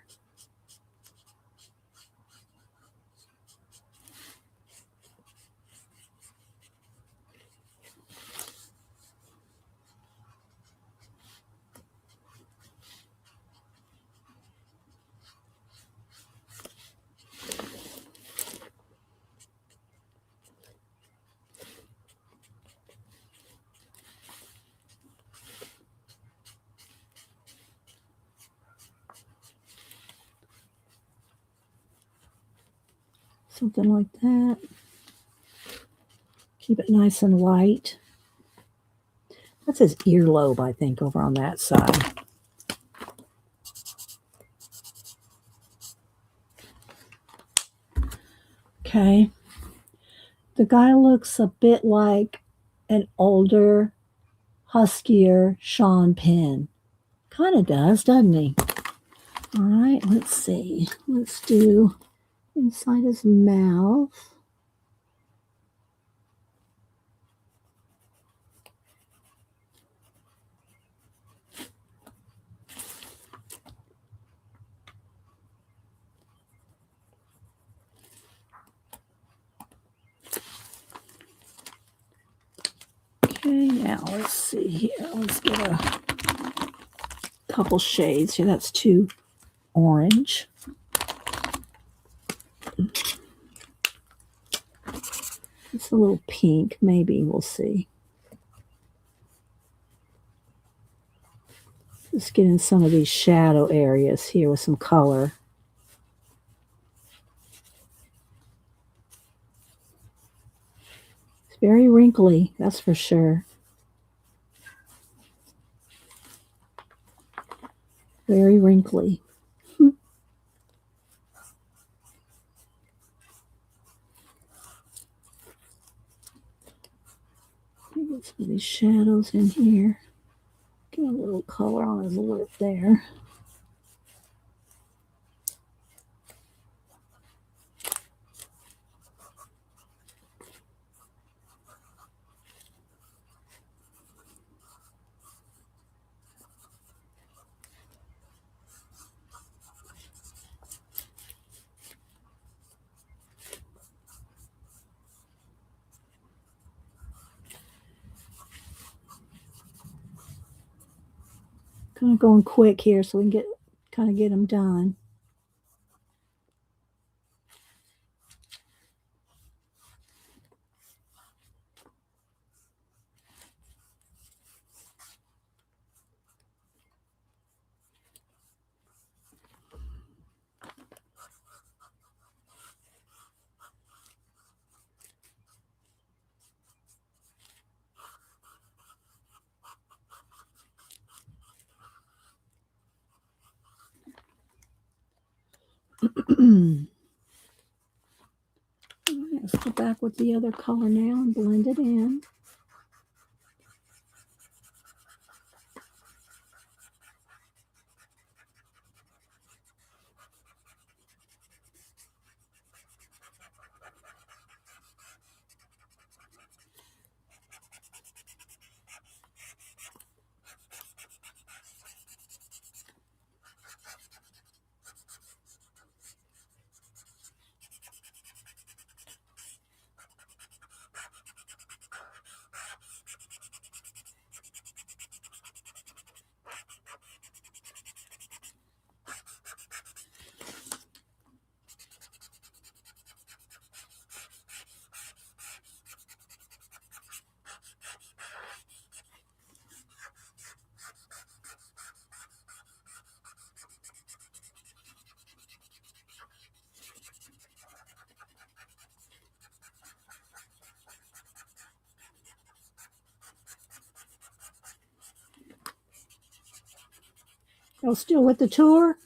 A: Something like that. Keep it nice and light. That's his earlobe, I think, over on that side. Okay. The guy looks a bit like an older, huskier Sean Penn. Kind of does, doesn't he? All right, let's see. Let's do inside his mouth. Okay, now let's see here. Let's get a couple shades here. That's too orange. It's a little pink, maybe. We'll see. Let's get in some of these shadow areas here with some color. It's very wrinkly, that's for sure. Very wrinkly. Get some of these shadows in here. Get a little color on his lip there. Kind of going quick here so we can get them done. Let's go back with the other color now and blend it in. Y'all still with the tour?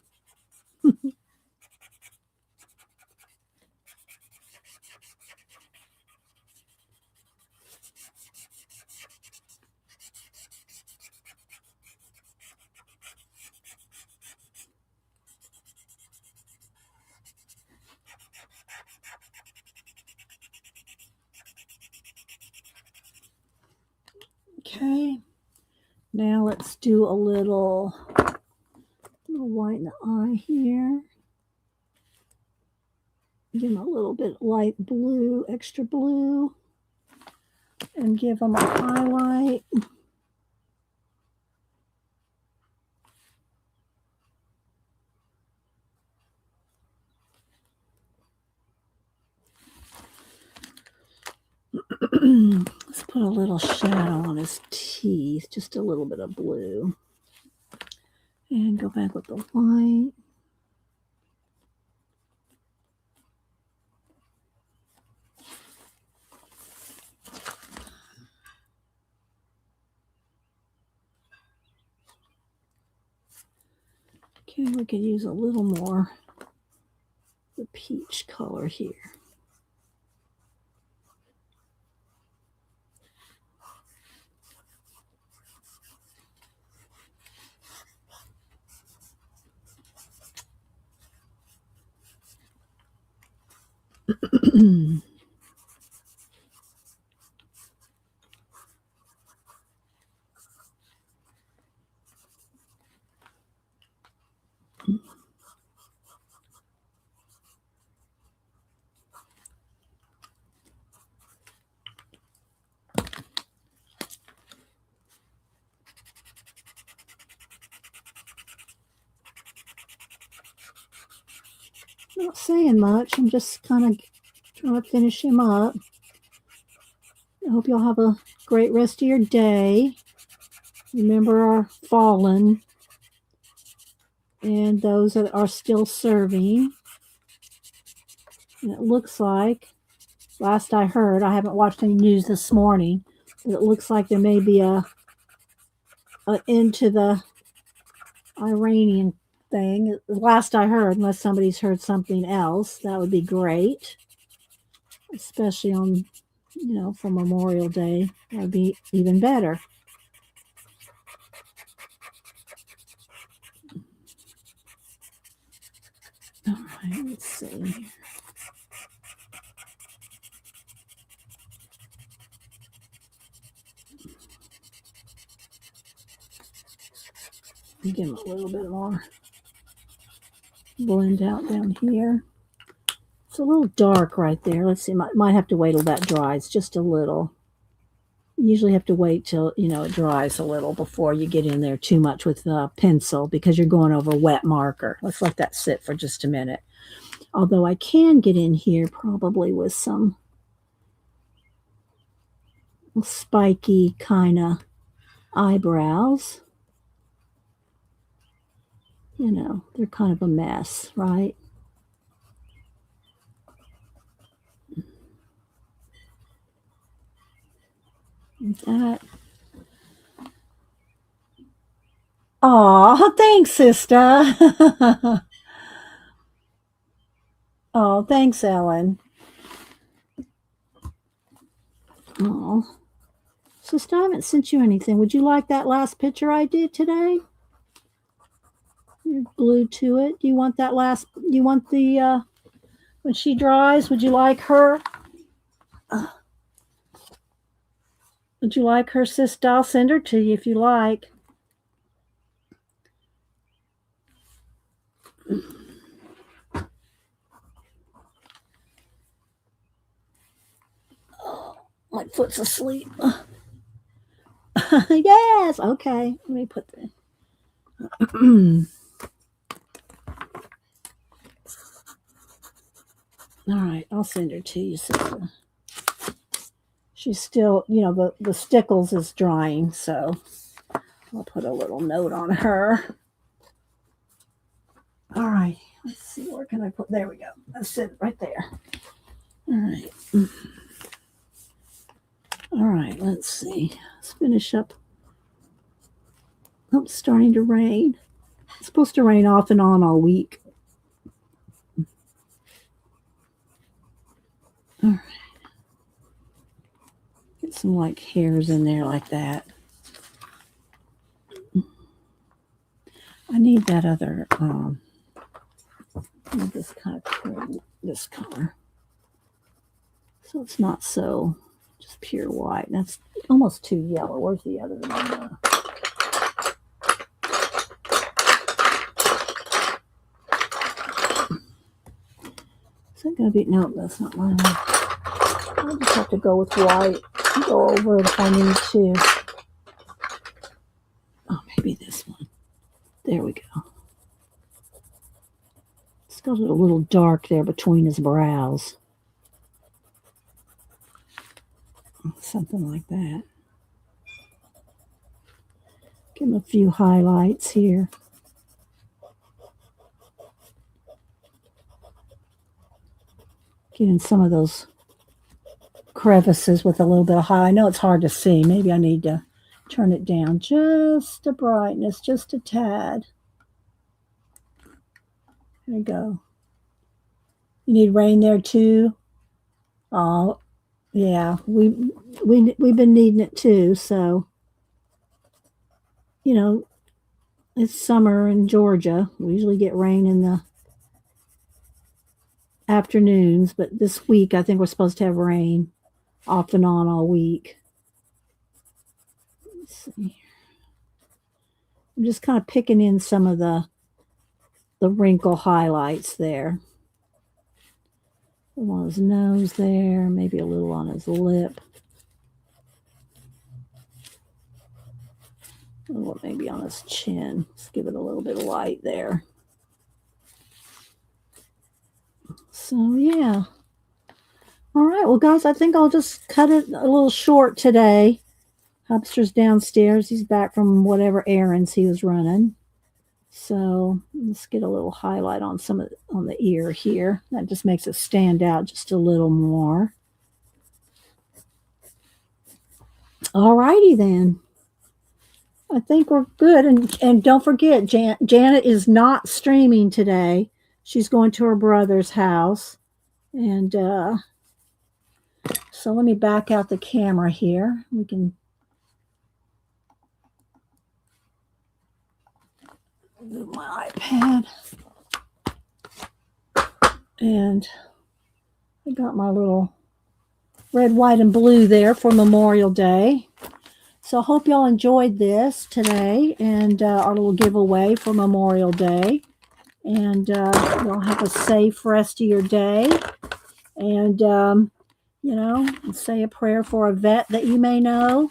A: Okay. Now let's do a little white in the eye here. Give them a little bit light blue, extra blue, and give them a highlight. Let's put a little shadow on his teeth, just a little bit of blue. And go back with the white. Okay, we could use a little more the peach color here. Not saying much. I'm just kind of trying to finish him up. I hope y'all have a great rest of your day. Remember our fallen and those that are still serving. And it looks like, last I heard, I haven't watched any news this morning, but it looks like there may be an end to the Iranian thing. Last I heard, unless somebody's heard something else, that would be great. Especially on, for Memorial Day. That would be even better. All right, let's see. Give him a little bit more blend out down here. It's a little dark right there. Let's see. Might have to wait till that dries just a little. You usually have to wait till, it dries a little before you get in there too much with the pencil because you're going over wet marker. Let's let that sit for just a minute. Although I can get in here probably with some spiky kind of eyebrows. They're kind of a mess, right? That. Oh, thanks, sister. Oh, thanks, Ellen. Oh, sister, I haven't sent you anything. Would you like that last picture I did today? You're glued to it. Do you want that last? Do you want the when she dries? Would you like her? Would you like her, sister? I'll send her to you if you like. Oh, my foot's asleep. Yes. Okay. Let me put the. All right. I'll send her to you, sister. She's still, the stickles is drying, so I'll put a little note on her. All right. Let's see. Where can I put? There we go. That's it right there. All right. All right. Let's see. Let's finish up. Oh, it's starting to rain. It's supposed to rain off and on all week. All right. Get some like hairs in there like that. I need that other, this kind of, this color. So it's not so just pure white. That's almost too yellow. Where's the other one? Is that going to be, no, that's not mine. I'll just have to go with white. Go over it if I need to. Oh, maybe this one. There we go. It's got it a little dark there between his brows. Something like that. Give him a few highlights here. Get in some of those crevices with a little bit of highlight. I know it's hard to see. Maybe I need to turn it down just a brightness, just a tad. There we go. You need rain there too? Oh, yeah. We've been needing it too. So, it's summer in Georgia. We usually get rain in the afternoons, but this week I think we're supposed to have rain off and on all week. Let's see. I'm just kind of picking in some of the wrinkle highlights there. On his nose there, maybe a little on his lip. A little maybe on his chin. Let's give it a little bit of light there. So, yeah. All right. Well, guys, I think I'll just cut it a little short today. Hubster's downstairs. He's back from whatever errands he was running. So let's get a little highlight on on the ear here. That just makes it stand out just a little more. All righty then. I think we're good. And don't forget, Janet is not streaming today. She's going to her brother's house. And so let me back out the camera here. We can move my iPad. And I got my little red, white, and blue there for Memorial Day. So I hope y'all enjoyed this today and our little giveaway for Memorial Day. And y'all have a safe rest of your day. And and say a prayer for a vet that you may know.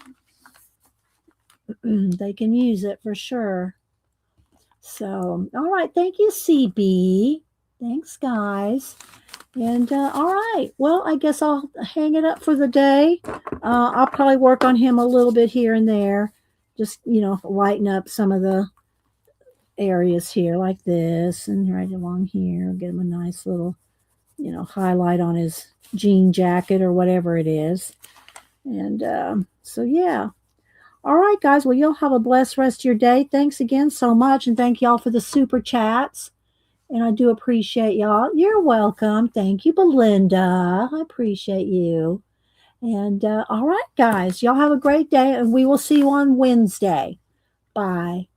A: They can use it for sure. So, all right. Thank you, CB. Thanks, guys. And all right. Well, I guess I'll hang it up for the day. I'll probably work on him a little bit here and there. Just, lighten up some of the areas here like this and right along here. Get him a nice little, highlight on his jean jacket or whatever it is. And so, yeah. All right, guys. Well, you'll have a blessed rest of your day. Thanks again so much. And thank y'all for the super chats. And I do appreciate y'all. You're welcome. Thank you, Belinda. I appreciate you. And all right, guys. Y'all have a great day. And we will see you on Wednesday. Bye.